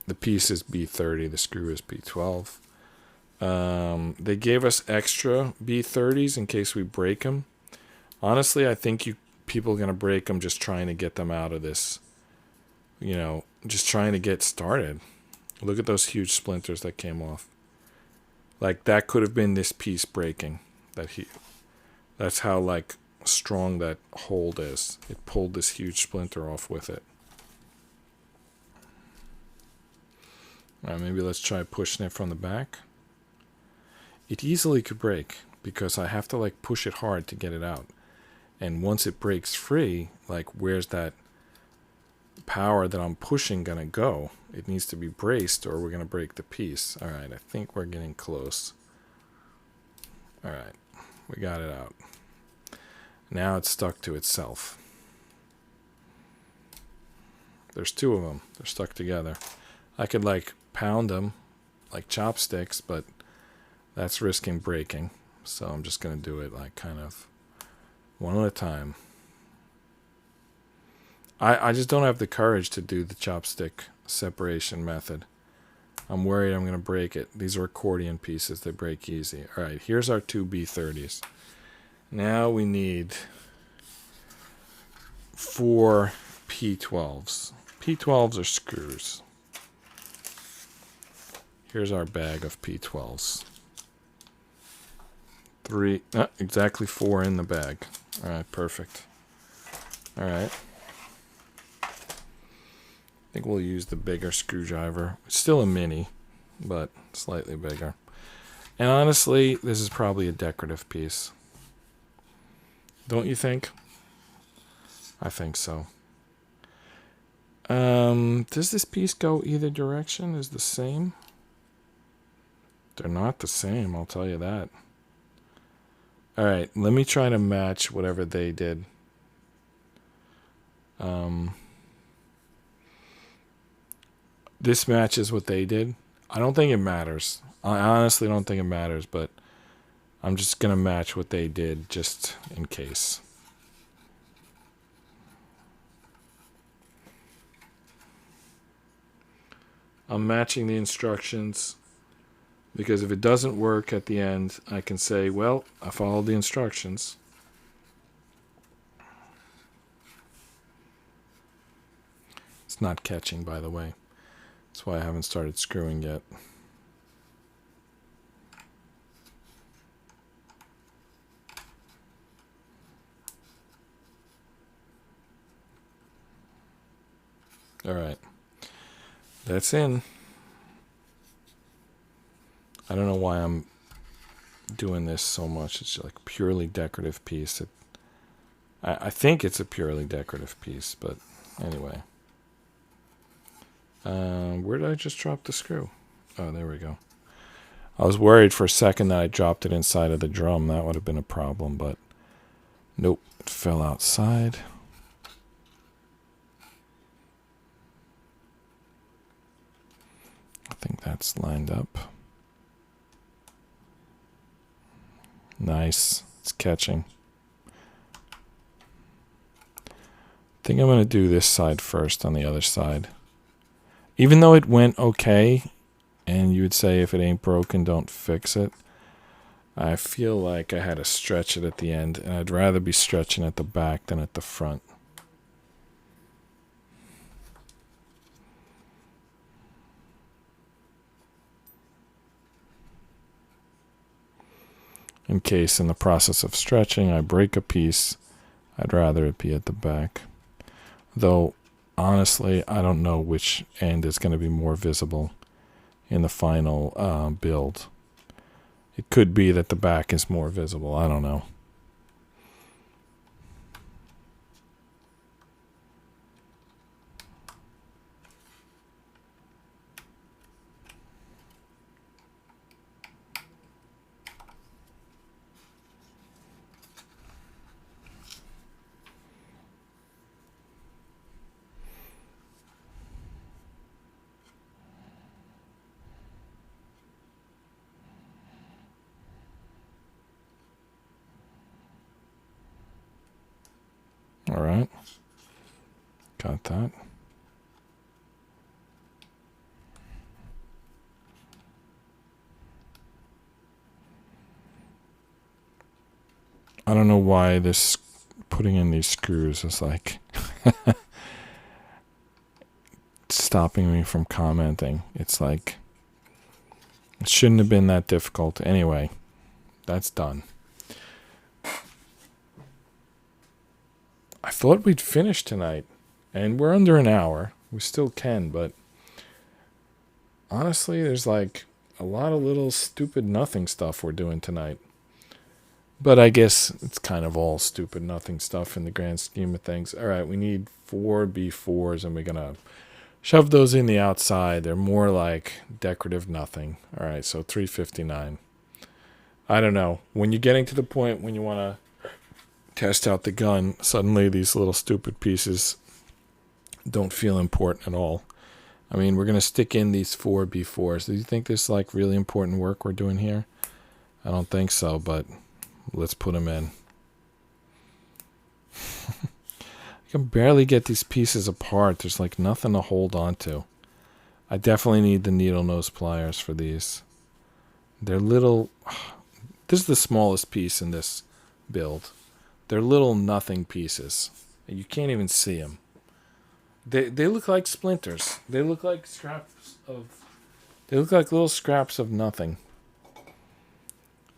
The piece is B30, the screw is P12. They gave us extra B30s in case we break them. Honestly, I think people are going to break them just trying to get them out of this, just trying to get started. Look at those huge splinters that came off. Like, that could have been this piece breaking. That's how, strong that hold is. It pulled this huge splinter off with it. All right, maybe let's try pushing it from the back. It easily could break because I have to, push it hard to get it out. And once it breaks free, where's that power that I'm pushing going to go? It needs to be braced or we're going to break the piece. All right, I think we're getting close. All right, we got it out. Now it's stuck to itself. There's two of them. They're stuck together. I could pound them like chopsticks, but that's risking breaking. So I'm just going to do it kind of one at a time. I just don't have the courage to do the chopstick separation method. I'm worried I'm going to break it. These are accordion pieces. They break easy. All right, here's our two B30s. Now we need 4 P12s. P12s are screws. Here's our bag of P12s. Exactly 4 in the bag. All right, perfect. All right. I think we'll use the bigger screwdriver. It's still a mini, but slightly bigger. And honestly, this is probably a decorative piece. Don't you think? I think so. Does this piece go either direction? Is the same? They're not the same, I'll tell you that. All right, let me try to match whatever they did. This matches what they did. I don't think it matters. I honestly don't think it matters, but I'm just going to match what they did just in case. I'm matching the instructions because if it doesn't work at the end, I can say, well, I followed the instructions. It's not catching, by the way. That's why I haven't started screwing yet. All right. That's in. I don't know why I'm doing this so much. It's like purely decorative piece. I think it's a purely decorative piece, but anyway. Where did I just drop the screw? Oh, there we go. I was worried for a second that I dropped it inside of the drum. That would have been a problem, but nope, it fell outside. I think that's lined up. Nice. It's catching. I think I'm going to do this side first on the other side. Even though it went okay, and you would say if it ain't broken, don't fix it, I feel like I had to stretch it at the end, and I'd rather be stretching at the back than at the front. In case in the process of stretching I break a piece, I'd rather it be at the back. Though, honestly, I don't know which end is going to be more visible in the final build. It could be that the back is more visible. I don't know. All right. Got that. I don't know why this putting in these screws is like stopping me from commenting. It's like it shouldn't have been that difficult. Anyway, that's done. I thought we'd finish tonight, and we're under an hour. We still can, but honestly, there's like a lot of little stupid nothing stuff we're doing tonight. But I guess it's kind of all stupid nothing stuff in the grand scheme of things. All right, we need 4 B4s, and we're going to shove those in the outside. They're more like decorative nothing. All right, so 359. I don't know. When you're getting to the point when you want to test out the gun, suddenly these little stupid pieces don't feel important at all. I mean, we're going to stick in these 4 B4s. Do you think this is like really important work we're doing here? I don't think so, but let's put them in. I can barely get these pieces apart. There's like nothing to hold on to. I definitely need the needle nose pliers for these. They're little. This is the smallest piece in this build. They're little nothing pieces. You can't even see them. They look like splinters. They look like scraps of. They look like little scraps of nothing.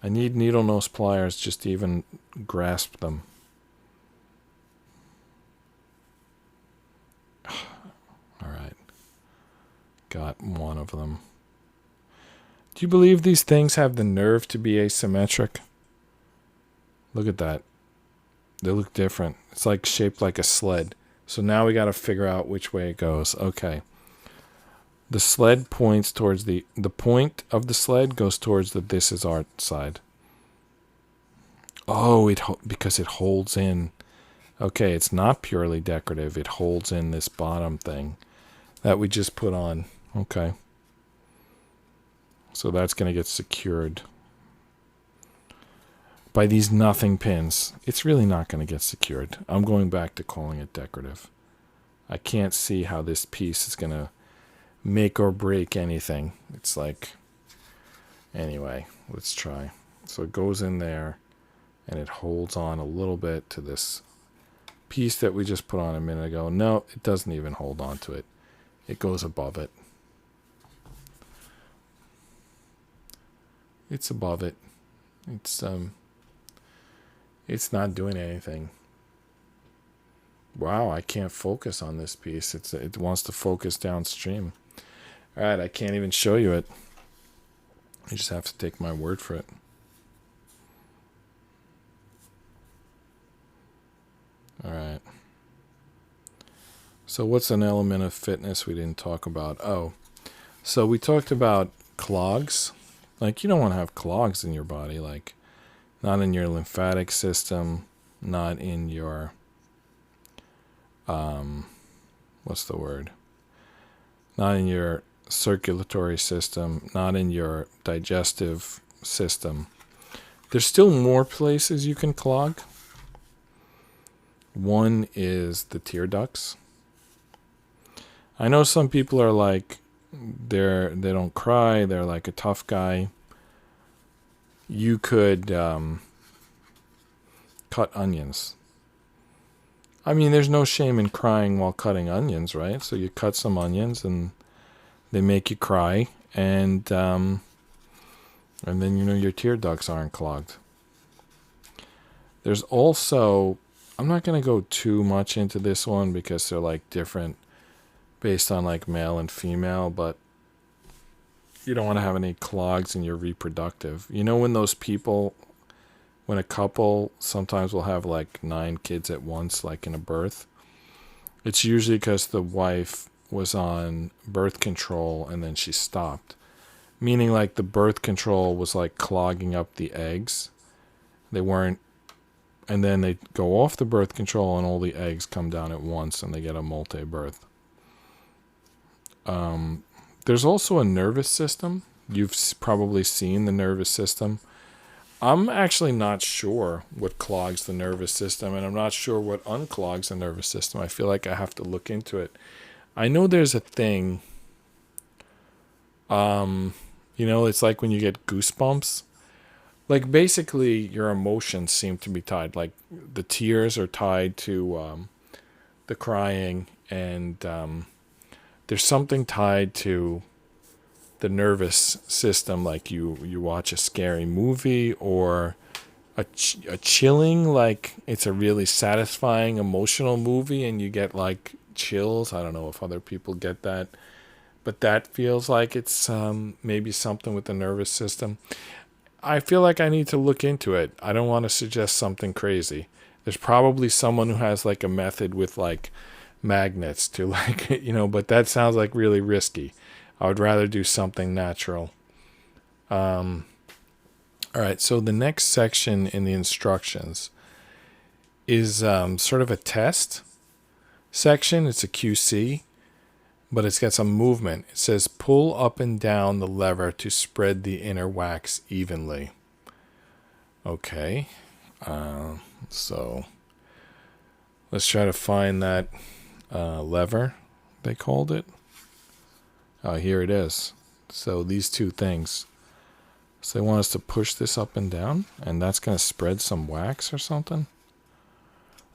I need needle nose pliers just to even grasp them. All right. Got one of them. Do you believe these things have the nerve to be asymmetric? Look at that. They look different. It's like shaped like a sled. So now we got to figure out which way it goes. Okay. The sled points towards the point of the sled goes towards the this is art side. Oh, because it holds in. Okay, it's not purely decorative. It holds in this bottom thing that we just put on. Okay. So that's going to get secured by these nothing pins. It's really not going to get secured. I'm going back to calling it decorative. I can't see how this piece is going to make or break anything. It's like, anyway, let's try. So it goes in there and it holds on a little bit to this piece that we just put on a minute ago. No, it doesn't even hold on to it. It goes above it. It's above it. It's not doing anything. Wow, I can't focus on this piece. It wants to focus downstream. All right, I can't even show you it. You just have to take my word for it. All right. So what's an element of fitness we didn't talk about? Oh, so we talked about clogs. Like, you don't want to have clogs in your body, like not in your lymphatic system, not in your what's the word? Not in your circulatory system, not in your digestive system. There's still more places you can clog. One is the tear ducts. I know some people are like, they don't cry, they're like a tough guy. You could cut onions. I mean, there's no shame in crying while cutting onions, right? So you cut some onions and they make you cry, and then your tear ducts aren't clogged. There's also, I'm not going to go too much into this one because they're like different based on like male and female, but you don't want to have any clogs in your reproductive. You know, when those people, when a couple sometimes will have like 9 kids at once, like in a birth, it's usually because the wife was on birth control and then she stopped. Meaning like the birth control was like clogging up the eggs. They weren't, and then they go off the birth control and all the eggs come down at once and they get a multi-birth. There's also a nervous system. You've probably seen the nervous system. I'm actually not sure what clogs the nervous system, and I'm not sure what unclogs the nervous system. I feel like I have to look into it. I know there's a thing, it's like when you get goosebumps. Like, basically, your emotions seem to be tied. Like, the tears are tied to the crying, and there's something tied to the nervous system. Like, you watch a scary movie, or a chilling, like it's a really satisfying emotional movie and you get like chills. I don't know if other people get that, but that feels like it's maybe something with the nervous system. I feel like I need to look into it. I don't want to suggest something crazy. There's probably someone who has like a method with like magnets to like, but that sounds like really risky. I would rather do something natural. All right, so the next section in the instructions is sort of a test section. It's a QC, but it's got some movement. It says pull up and down the lever to spread the inner wax evenly. Okay, so let's try to find that lever, they called it. Oh, here it is. So these two things. So they want us to push this up and down, and that's going to spread some wax or something.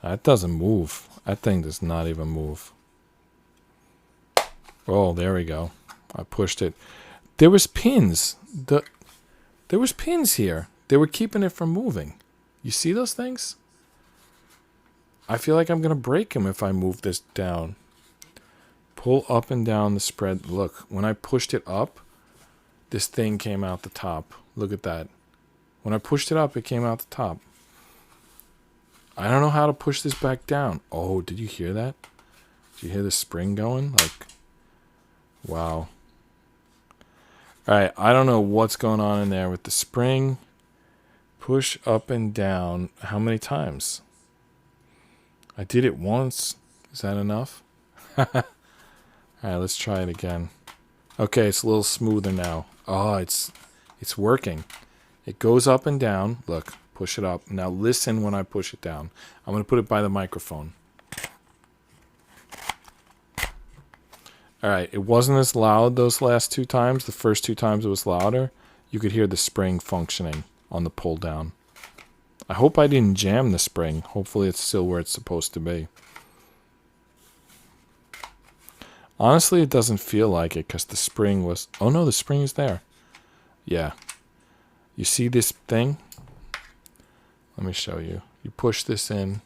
That doesn't move. That thing does not even move. Oh, there we go. I pushed it. There was pins. There was pins here. They were keeping it from moving. You see those things? I feel like I'm going to break them if I move this down. Pull up and down the spread. Look, when I pushed it up, this thing came out the top. Look at that. When I pushed it up, it came out the top. I don't know how to push this back down. Oh, did you hear that? Did you hear the spring going? Like, wow. All right, I don't know what's going on in there with the spring. Push up and down. How many times? I did it once. Is that enough? All right, let's try it again. Okay, it's a little smoother now. Oh, it's working. It goes up and down. Look, push it up. Now listen when I push it down. I'm going to put it by the microphone. All right, it wasn't as loud those last two times. The first two times it was louder. You could hear the spring functioning on the pull down. I hope I didn't jam the spring. Hopefully it's still where it's supposed to be. Honestly, it doesn't feel like it because the spring was... Oh, no, the spring is there. Yeah. You see this thing? Let me show you. You push this in,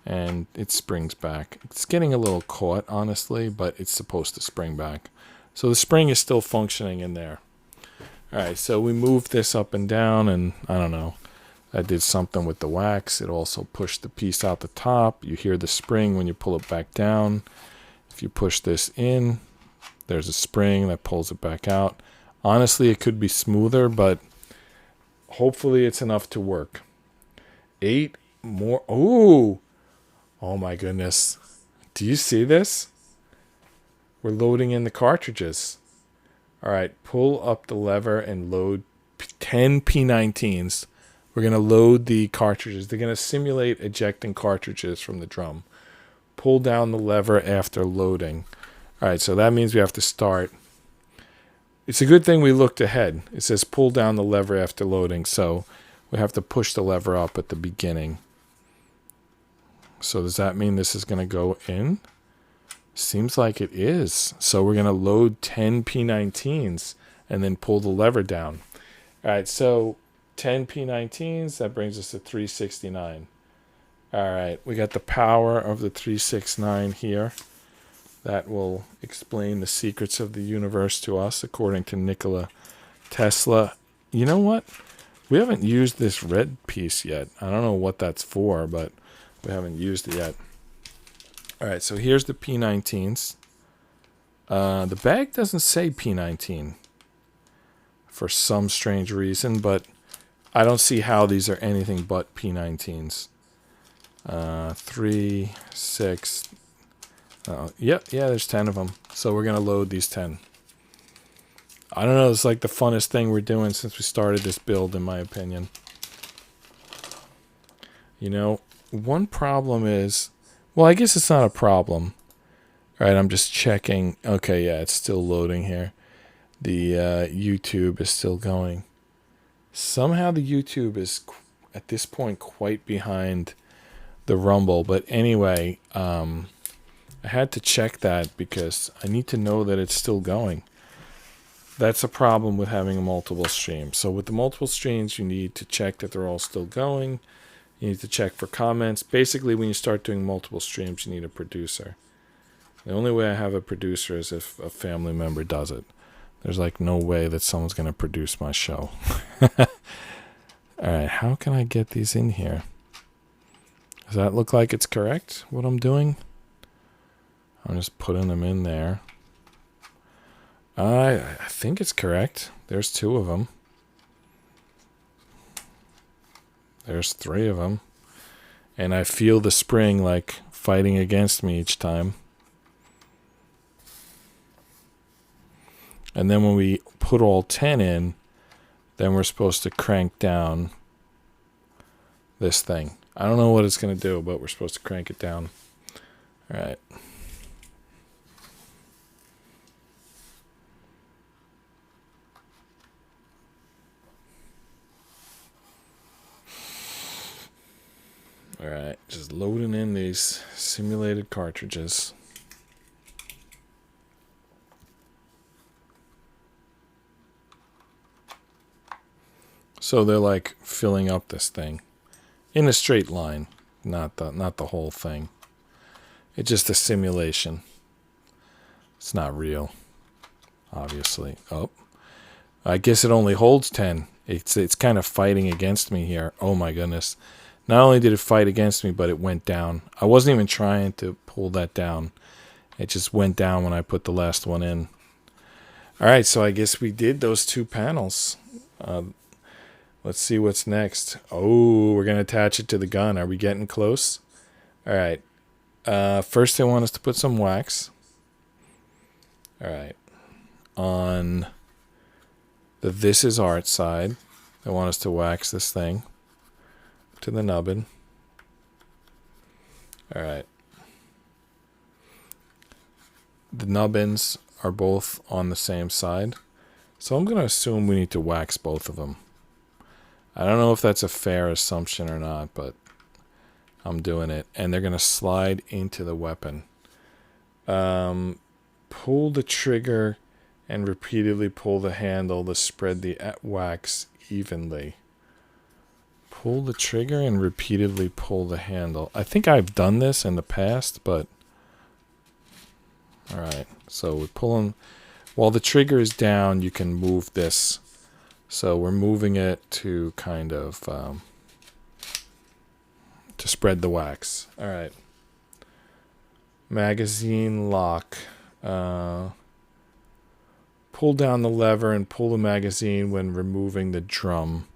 and it springs back. It's getting a little caught, honestly, but it's supposed to spring back. So the spring is still functioning in there. All right, so we moved this up and down, and I don't know. I did something with the wax. It also pushed the piece out the top. You hear the spring when you pull it back down. If you push this in, there's a spring that pulls it back out. Honestly, it could be smoother, but hopefully it's enough to work. 8 more. Ooh. Oh my goodness. Do you see this? We're loading in the cartridges. All right, pull up the lever and load 10 P19s. We're going to load the cartridges. They're going to simulate ejecting cartridges from the drum. Pull down the lever after loading. All right, so that means we have to start. It's a good thing we looked ahead. It says pull down the lever after loading, so we have to push the lever up at the beginning. So does that mean this is going to go in? Seems like it is. So we're going to load 10 P19s and then pull the lever down. All right, so 10 P19s, that brings us to 369. All right, we got the power of the 369 here. That will explain the secrets of the universe to us, according to Nikola Tesla. You know what? We haven't used this red piece yet. I don't know what that's for, but we haven't used it yet. All right, so here's the P19s. The bag doesn't say P19 for some strange reason, but I don't see how these are anything but P19s. 3, 6. Yeah, there's 10 of them. So we're going to load these 10. I don't know. It's like the funnest thing we're doing since we started this build, in my opinion. You know, one problem is, well, I guess it's not a problem. All right, I'm just checking. Okay, yeah, it's still loading here. The YouTube is still going. Somehow the YouTube is, at this point, quite behind the Rumble. But anyway, I had to check that because I need to know that it's still going. That's a problem with having a multiple stream. So with the multiple streams, you need to check that they're all still going. You need to check for comments. Basically, when you start doing multiple streams, you need a producer. The only way I have a producer is if a family member does it. There's like no way that someone's going to produce my show. All right, how can I get these in here? Does that look like it's correct, what I'm doing? I'm just putting them in there. I think it's correct. There's 2 of them. There's 3 of them. And I feel the spring like fighting against me each time. And then when we put all 10 in, then we're supposed to crank down this thing. I don't know what it's going to do, but we're supposed to crank it down. All right. All right, just loading in these simulated cartridges. So they're like filling up this thing in a straight line, not the whole thing. It's just a simulation. It's not real, obviously. Oh, I guess it only holds 10. It's kind of fighting against me here. Oh my goodness. Not only did it fight against me, but it went down. I wasn't even trying to pull that down. It just went down when I put the last one in. All right, so I guess we did those 2 panels. Let's see what's next. Oh, we're going to attach it to the gun. Are we getting close? All right. First, they want us to put some wax. All right. On the This Is Art side, they want us to wax this thing to the nubbin. All right. The nubbins are both on the same side. So I'm going to assume we need to wax both of them. I don't know if that's a fair assumption or not, but I'm doing it. And they're going to slide into the weapon. Pull the trigger and repeatedly pull the handle to spread the wax evenly. Pull the trigger and repeatedly pull the handle. I think I've done this in the past, but... Alright, so we're pulling... While the trigger is down, you can move this. So we're moving it to kind of... to spread the wax. Alright. Magazine lock. Pull down the lever and pull the magazine when removing the drum.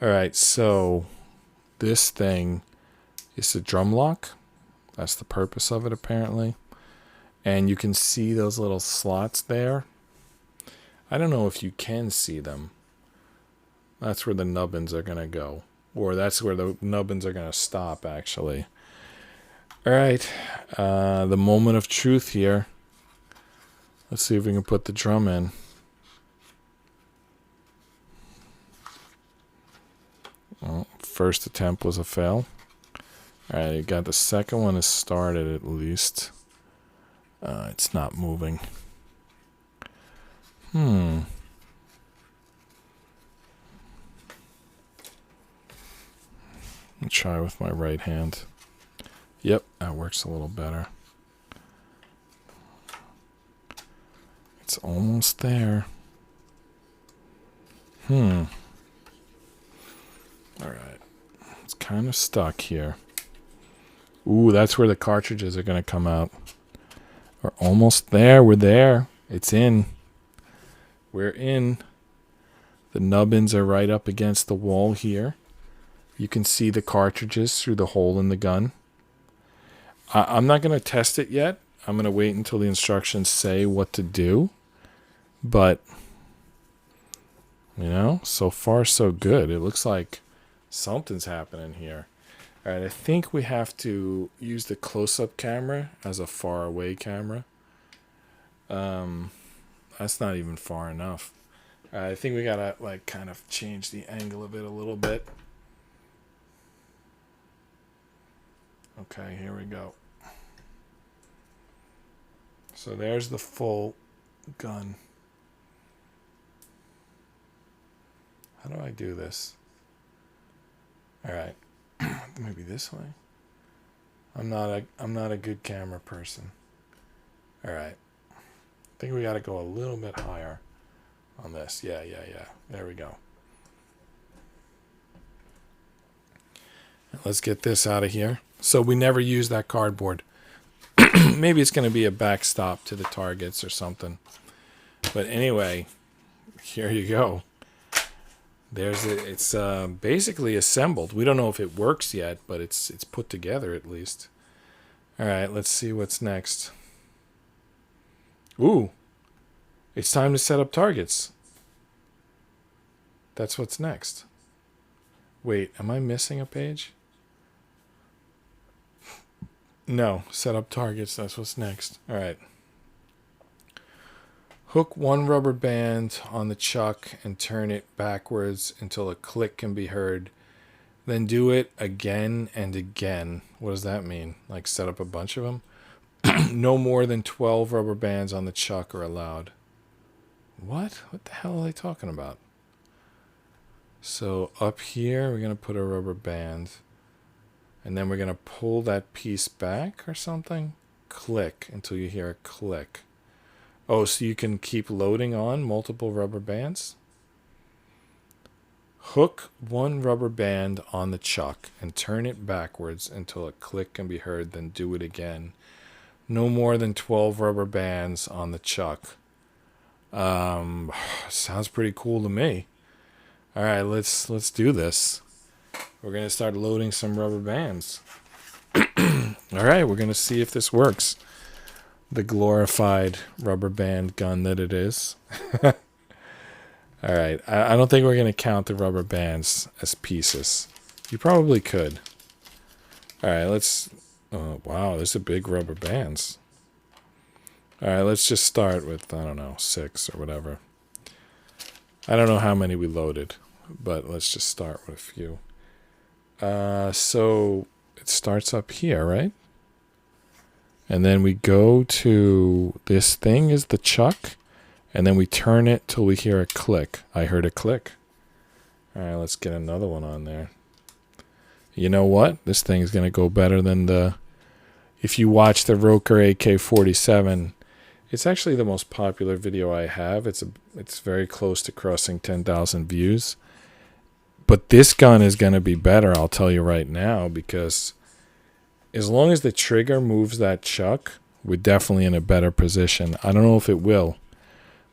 Alright, so this thing is the drum lock. That's the purpose of it, apparently. And you can see those little slots there. I don't know if you can see them. That's where the nubbins are going to go. Or that's where the nubbins are going to stop, actually. Alright, the moment of truth here. Let's see if we can put the drum in. Well, first attempt was a fail. Alright, you got the second one is started at least. It's not moving. Let me try with my right hand. Yep, that works a little better. It's almost there. Alright. It's kind of stuck here. Ooh, that's where the cartridges are going to come out. We're almost there. We're there. It's in. We're in. The nubbins are right up against the wall here. You can see the cartridges through the hole in the gun. I'm not going to test it yet. I'm going to wait until the instructions say what to do. But You know, so far so good. It looks like something's happening here. All right, I think we have to use the close-up camera as a far away camera. That's not even far enough. I think we gotta like kind of change the angle of it a little bit. Okay, here we go. So there's the full gun. How do I do this? All right, maybe this way. I'm not a good camera person. All right, I think we got to go a little bit higher on this. Yeah. There we go. Let's get this out of here. So we never use that cardboard. Maybe it's going to be a backstop to the targets or something. But anyway, here you go. There's it. It's basically assembled. We don't know if it works yet, but it's put together at least. All right, let's see what's next. Ooh, it's time to set up targets. That's what's next. Wait, am I missing a page? No, set up targets. That's what's next. All right. Hook one rubber band on the chuck and turn it backwards until a click can be heard. Then do it again and again. What does that mean? Like set up a bunch of them? No more than 12 rubber bands on the chuck are allowed. What? What the hell are they talking about? So up here, we're going to put a rubber band. And then we're going to pull that piece back or something. Click until you hear a click. Oh, so you can keep loading on multiple rubber bands? Hook one rubber band on the chuck and turn it backwards until a click can be heard, then do it again. No more than 12 rubber bands on the chuck. Sounds pretty cool to me. All right, let's do this. We're going to start loading some rubber bands. All right, we're going to see if this works. The glorified rubber band gun that it is. All right, I don't think we're going to count the rubber bands as pieces. You probably could. All right, let's... Oh, wow, there's a big rubber bands. All right, let's just start with, I don't know, 6 or whatever. I don't know how many we loaded, but let's just start with a few. So it starts up here, right? And then we go to this thing is the chuck, and then we turn it till we hear a click. I heard a click. All right, let's get another one on there. You know what? This thing is going to go better than the... If you watch the ROKR AK-47, it's actually the most popular video I have. It's very close to crossing 10,000 views. But this gun is going to be better, I'll tell you right now, because as long as the trigger moves that chuck, we're definitely in a better position. I don't know if it will.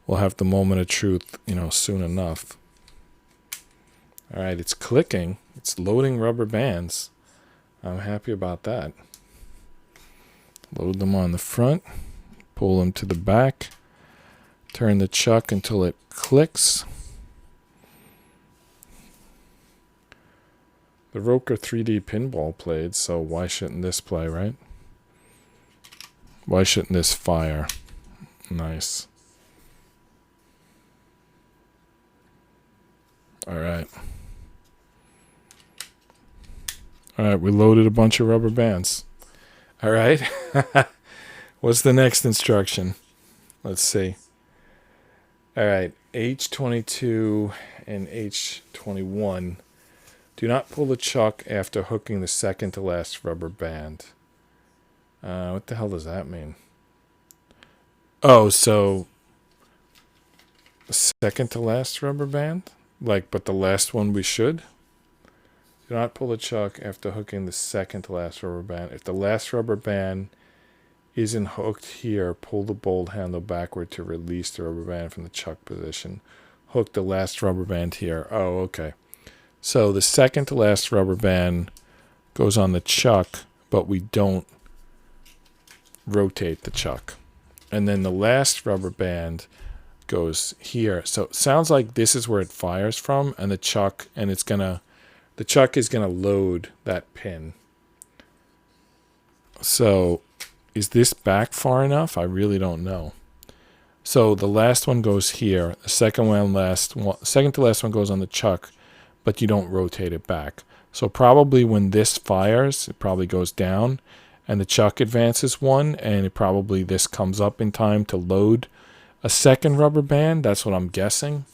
We'll have the moment of truth, soon enough. All right, it's clicking. It's loading rubber bands. I'm happy about that. Load them on the front. Pull them to the back. Turn the chuck until it clicks. The ROKR 3D pinball played, so why shouldn't this play, right? Why shouldn't this fire? Nice. All right. All right, we loaded a bunch of rubber bands. All right. What's the next instruction? Let's see. All right, H22 and H21. Do not pull the chuck after hooking the second to last rubber band. What the hell does that mean? Oh, so second to last rubber band? But the last one we should? Do not pull the chuck after hooking the second to last rubber band. If the last rubber band isn't hooked here, pull the bolt handle backward to release the rubber band from the chuck position. Hook the last rubber band here. Oh, okay. So the second to last rubber band goes on the chuck, but we don't rotate the chuck. And then the last rubber band goes here. So it sounds like this is where it fires from, and the chuck is gonna load that pin. So is this back far enough? I really don't know. So the last one goes here. The second to last one goes on the chuck, but you don't rotate it back. So probably when this fires, it probably goes down, and the chuck advances one, and this comes up in time to load a second rubber band. That's what I'm guessing.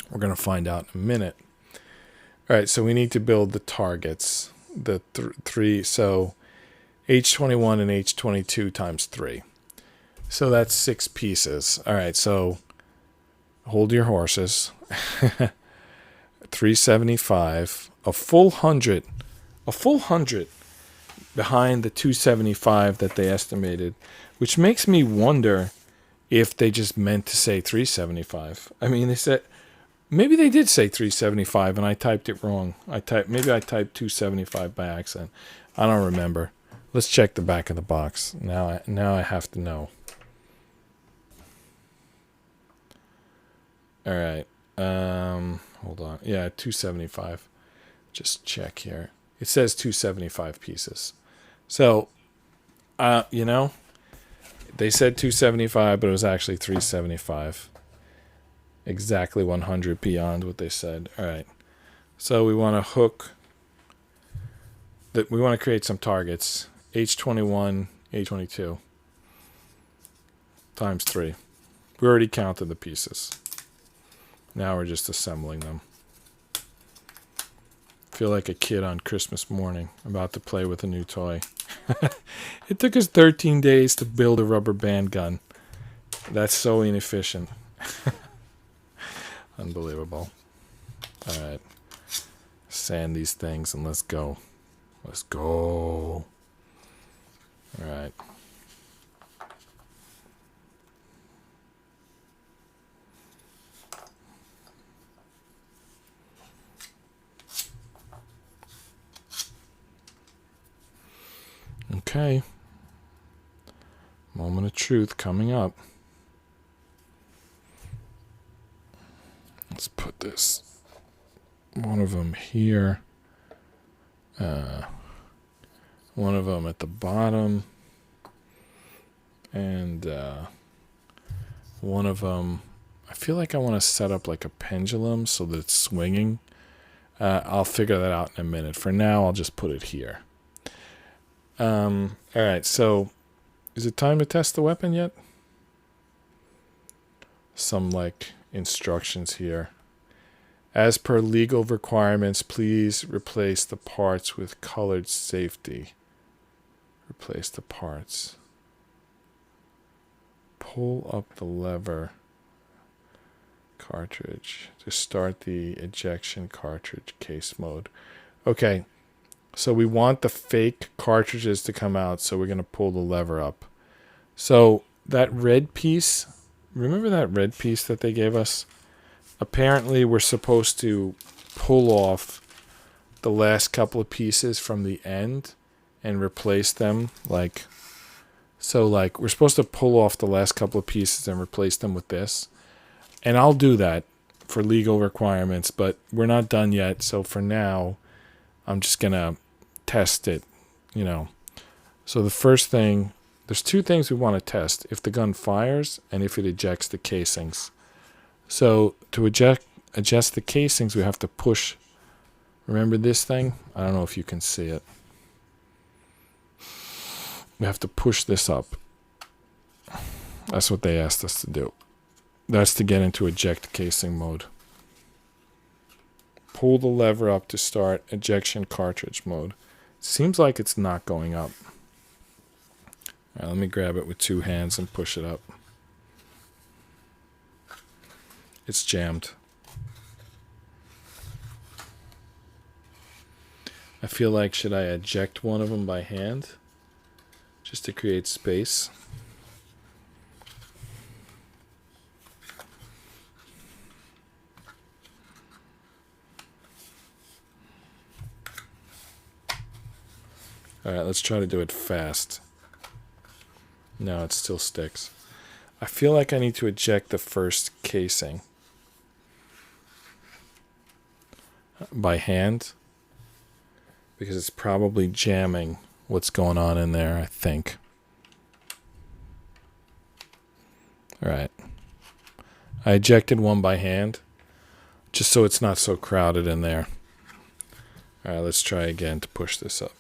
We're going to find out in a minute. All right, so we need to build the targets. The three, so H21 and H22 times 3. So that's 6 pieces. All right, so hold your horses. 375, a full 100 behind the 275 that they estimated, which makes me wonder if they just meant to say 375. I mean, maybe they did say 375 and I typed it wrong. Maybe I typed 275 by accident. I don't remember. Let's check the back of the box. Now I have to know. All right. Hold on. Yeah, 275. Just check here. It says 275 pieces. So, they said 275, but it was actually 375. Exactly 100 beyond what they said. All right. So we want to we want to create some targets. H21, H22 times 3. We already counted the pieces. Now we're just assembling them. Feel like a kid on Christmas morning about to play with a new toy. It took us 13 days to build a rubber band gun. That's so inefficient. Unbelievable. All right. Sand these things and let's go. Let's go. All right. Okay. Moment of truth coming up. Let's put one of them here. One of them at the bottom. And one of them, I feel like I want to set up like a pendulum so that it's swinging. I'll figure that out in a minute. For now, I'll just put it here. All right, so is it time to test the weapon yet? Some instructions here. As per legal requirements, please replace the parts with colored safety. Replace the parts. Pull up the lever cartridge to start the ejection cartridge case mode. Okay. So we want the fake cartridges to come out, so we're going to pull the lever up. So that red piece, remember that red piece that they gave us? Apparently we're supposed to pull off the last couple of pieces from the end and replace them. We're supposed to pull off the last couple of pieces and replace them with this. And I'll do that for legal requirements, but we're not done yet. So for now, I'm just going to test it, So the first thing, there's 2 things we want to test: if the gun fires and if it ejects the casings. So to adjust the casings, we have to push. Remember this thing? I don't know if you can see it. We have to push this up. That's what they asked us to do. That's to get into eject casing mode. Pull the lever up to start ejection cartridge mode. Seems like it's not going up. All right, let me grab it with 2 hands and push it up. It's jammed. I feel like, should I eject one of them by hand? Just to create space. All right, let's try to do it fast. No, it still sticks. I feel like I need to eject the first casing by hand because it's probably jamming what's going on in there, I think. All right. I ejected one by hand just so it's not so crowded in there. All right, let's try again to push this up.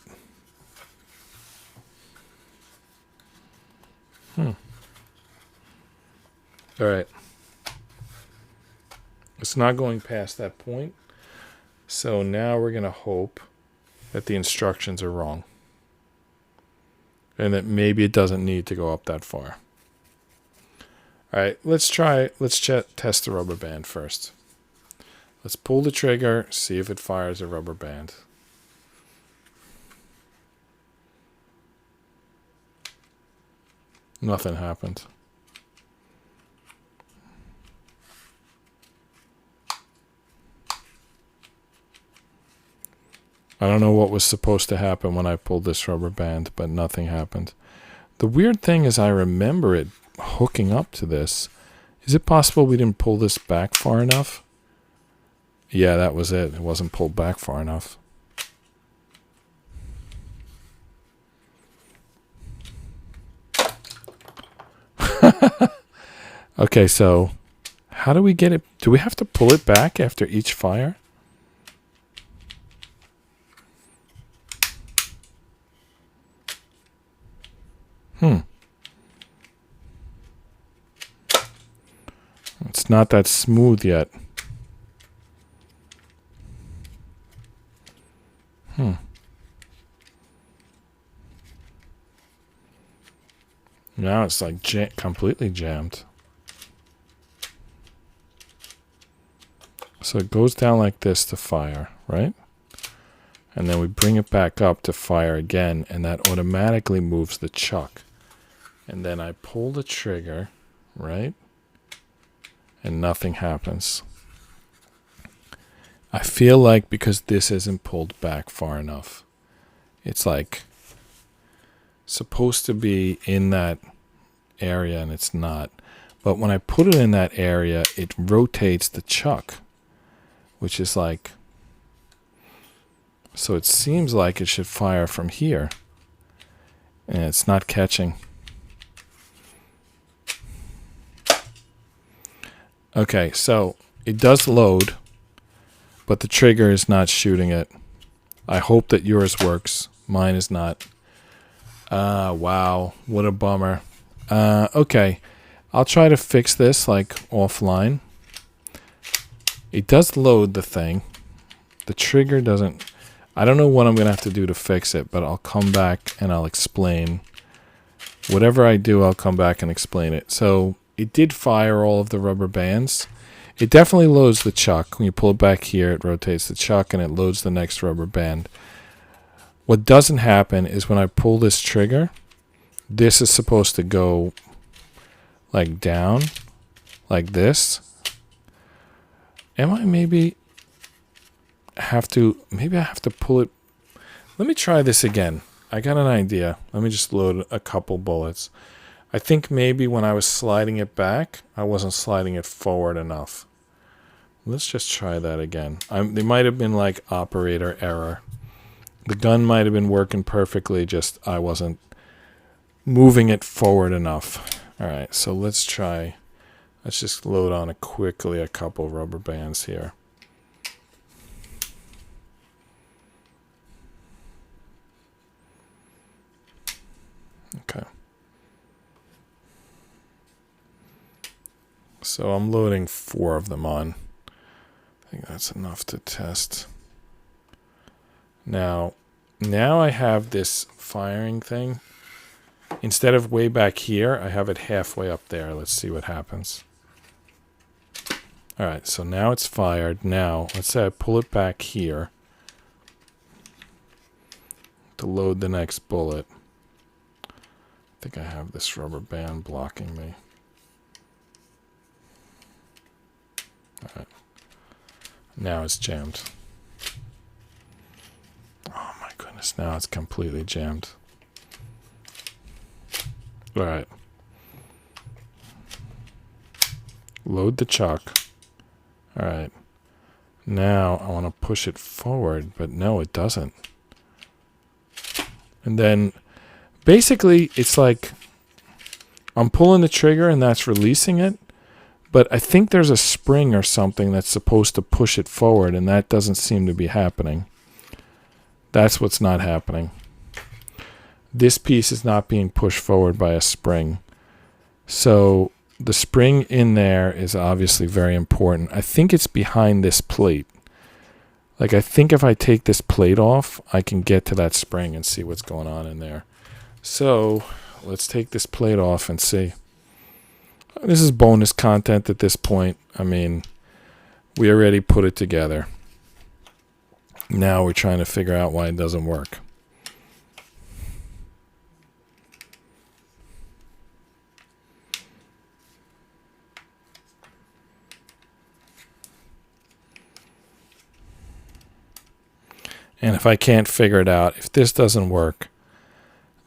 All right. It's not going past that point. So now we're going to hope that the instructions are wrong. And that maybe it doesn't need to go up that far. All right, let's test the rubber band first. Let's pull the trigger, see if it fires a rubber band. Nothing happened. I don't know what was supposed to happen when I pulled this rubber band, but nothing happened. The weird thing is I remember it hooking up to this. Is it possible we didn't pull this back far enough? Yeah, that was it. It wasn't pulled back far enough. Okay, so how do we get it? Do we have to pull it back after each fire? It's not that smooth yet. Now it's like completely jammed. So it goes down like this to fire, right? And then we bring it back up to fire again, and that automatically moves the chuck. And then I pull the trigger, right? And nothing happens. I feel like because this isn't pulled back far enough, it's like supposed to be in that area and it's not. But when I put it in that area, it rotates the chuck, which is like, so it seems like it should fire from here, and it's not catching. Okay, so it does load, but the trigger is not shooting it. I hope that yours works. Mine is not. Wow, what a bummer. Okay, I'll try to fix this like offline. It does load the thing. The trigger doesn't. I don't know what I'm going to have to do to fix it, but I'll come back and I'll explain. Whatever I do, I'll come back and explain it. So it did fire all of the rubber bands. It definitely loads the chuck. When you pull it back here, it rotates the chuck and it loads the next rubber band. What doesn't happen is when I pull this trigger, this is supposed to go like down, like this. Am I maybe I have to pull it. Let me try this again. I got an idea. Let me just load a couple bullets. I think maybe when I was sliding it back, I wasn't sliding it forward enough. Let's just try that again. There might have been like operator error. The gun might have been working perfectly, just I wasn't moving it forward enough. All right, so let's try. Let's just load on quickly a couple rubber bands here. Okay. So I'm loading 4 of them on. I think that's enough to test. Now I have this firing thing. Instead of way back here, I have it halfway up there. Let's see what happens. All right, so now it's fired. Now, let's say I pull it back here to load the next bullet. I think I have this rubber band blocking me. All right. Now it's jammed. Oh my goodness, now it's completely jammed. All right. Load the chuck. All right. Now I want to push it forward, but no, it doesn't. And then basically it's like I'm pulling the trigger and that's releasing it. But I think there's a spring or something that's supposed to push it forward, and that doesn't seem to be happening. That's what's not happening. This piece is not being pushed forward by a spring. So the spring in there is obviously very important. I think it's behind this plate. Like, I think if I take this plate off, I can get to that spring and see what's going on in there. So let's take this plate off and see. This is bonus content at this point. I mean, we already put it together. Now we're trying to figure out why it doesn't work. And if I can't figure it out, if this doesn't work,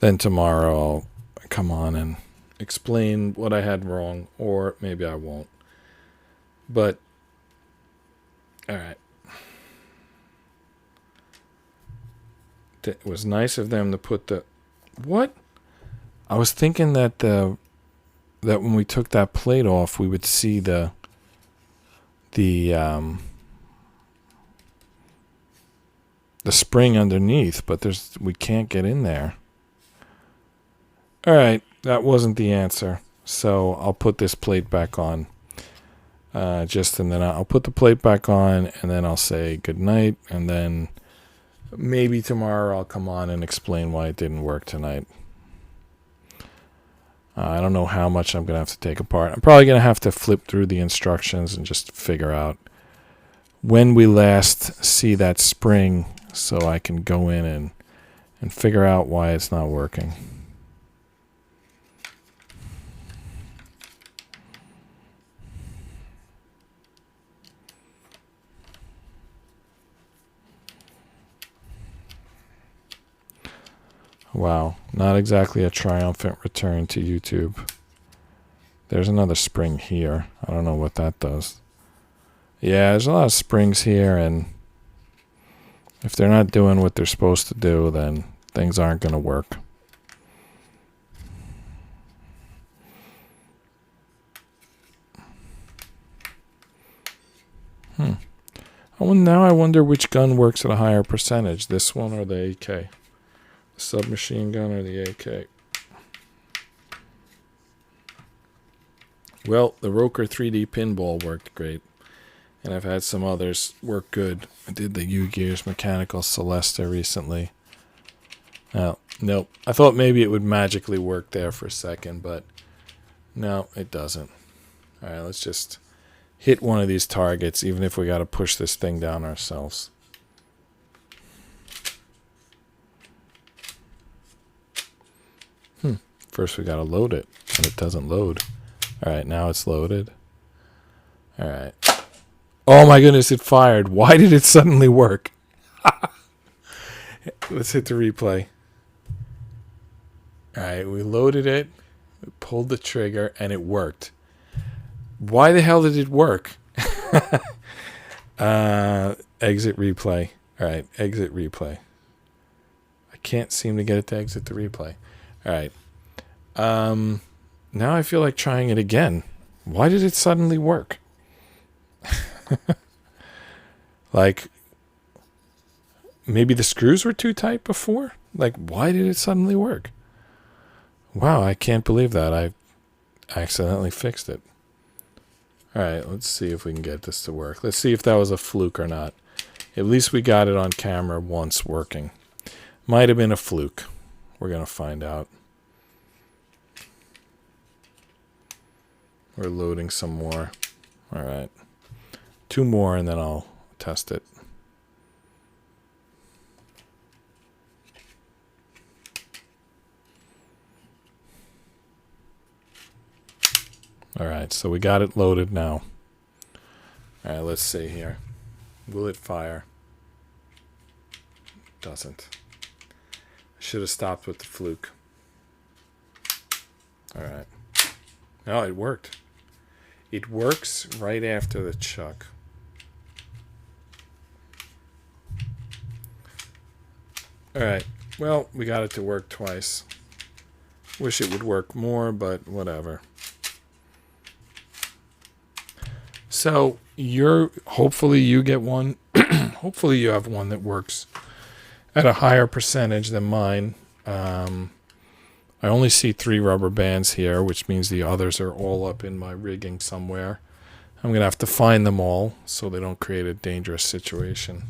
then tomorrow I'll come on and explain what I had wrong, or maybe I won't. But, all right. It was nice of them to put the... What? I was thinking that that when we took that plate off, we would see the spring underneath, but we can't get in there. All right, that wasn't the answer. So I'll put this plate back on. And then I'll put the plate back on, and then I'll say good night, and then maybe tomorrow I'll come on and explain why it didn't work tonight. I don't know how much I'm going to have to take apart. I'm probably going to have to flip through the instructions and just figure out when we last see that spring so I can go in and figure out why it's not working. Wow, not exactly a triumphant return to YouTube. There's another spring here. I don't know what that does. Yeah, there's a lot of springs here, and if they're not doing what they're supposed to do, then things aren't going to work. Now I wonder which gun works at a higher percentage, this one or the AK. The submachine gun or the AK. Well, the ROKR 3D pinball worked great. And I've had some others work good. I did the U-Gears Mechanical Celesta recently. Nope. I thought maybe it would magically work there for a second, but no, it doesn't. All right, let's just hit one of these targets, even if we got to push this thing down ourselves. First we got to load it, and it doesn't load. All right, now it's loaded. All right. Oh my goodness, it fired. Why did it suddenly work? Let's hit the replay. All right, we loaded it, we pulled the trigger, and it worked. Why the hell did it work? Exit replay. All right, exit replay. I can't seem to get it to exit the replay. All right. Now I feel like trying it again. Why did it suddenly work? Like, maybe the screws were too tight before? Like, why did it suddenly work? Wow, I can't believe that. I accidentally fixed it. All right, let's see if we can get this to work. Let's see if that was a fluke or not. At least we got it on camera once working. Might have been a fluke. We're going to find out. We're loading some more. All right. 2 more and then I'll test it. All right, so we got it loaded now. All right, let's see here. Will it fire? It doesn't. I should have stopped with the fluke. All right. No, it worked. It works right after the chuck. All right. Well, we got it to work twice. Wish it would work more, but whatever. So hopefully you get one. Hopefully you have one that works at a higher percentage than mine. I only see 3 rubber bands here, which means the others are all up in my rigging somewhere. I'm going to have to find them all so they don't create a dangerous situation.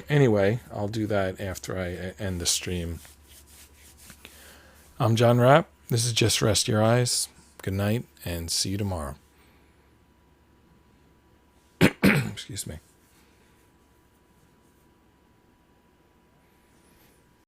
Anyway, I'll do that after I end the stream. I'm John Rapp. This is Just Rest Your Eyes. Good night, and see you tomorrow. Excuse me.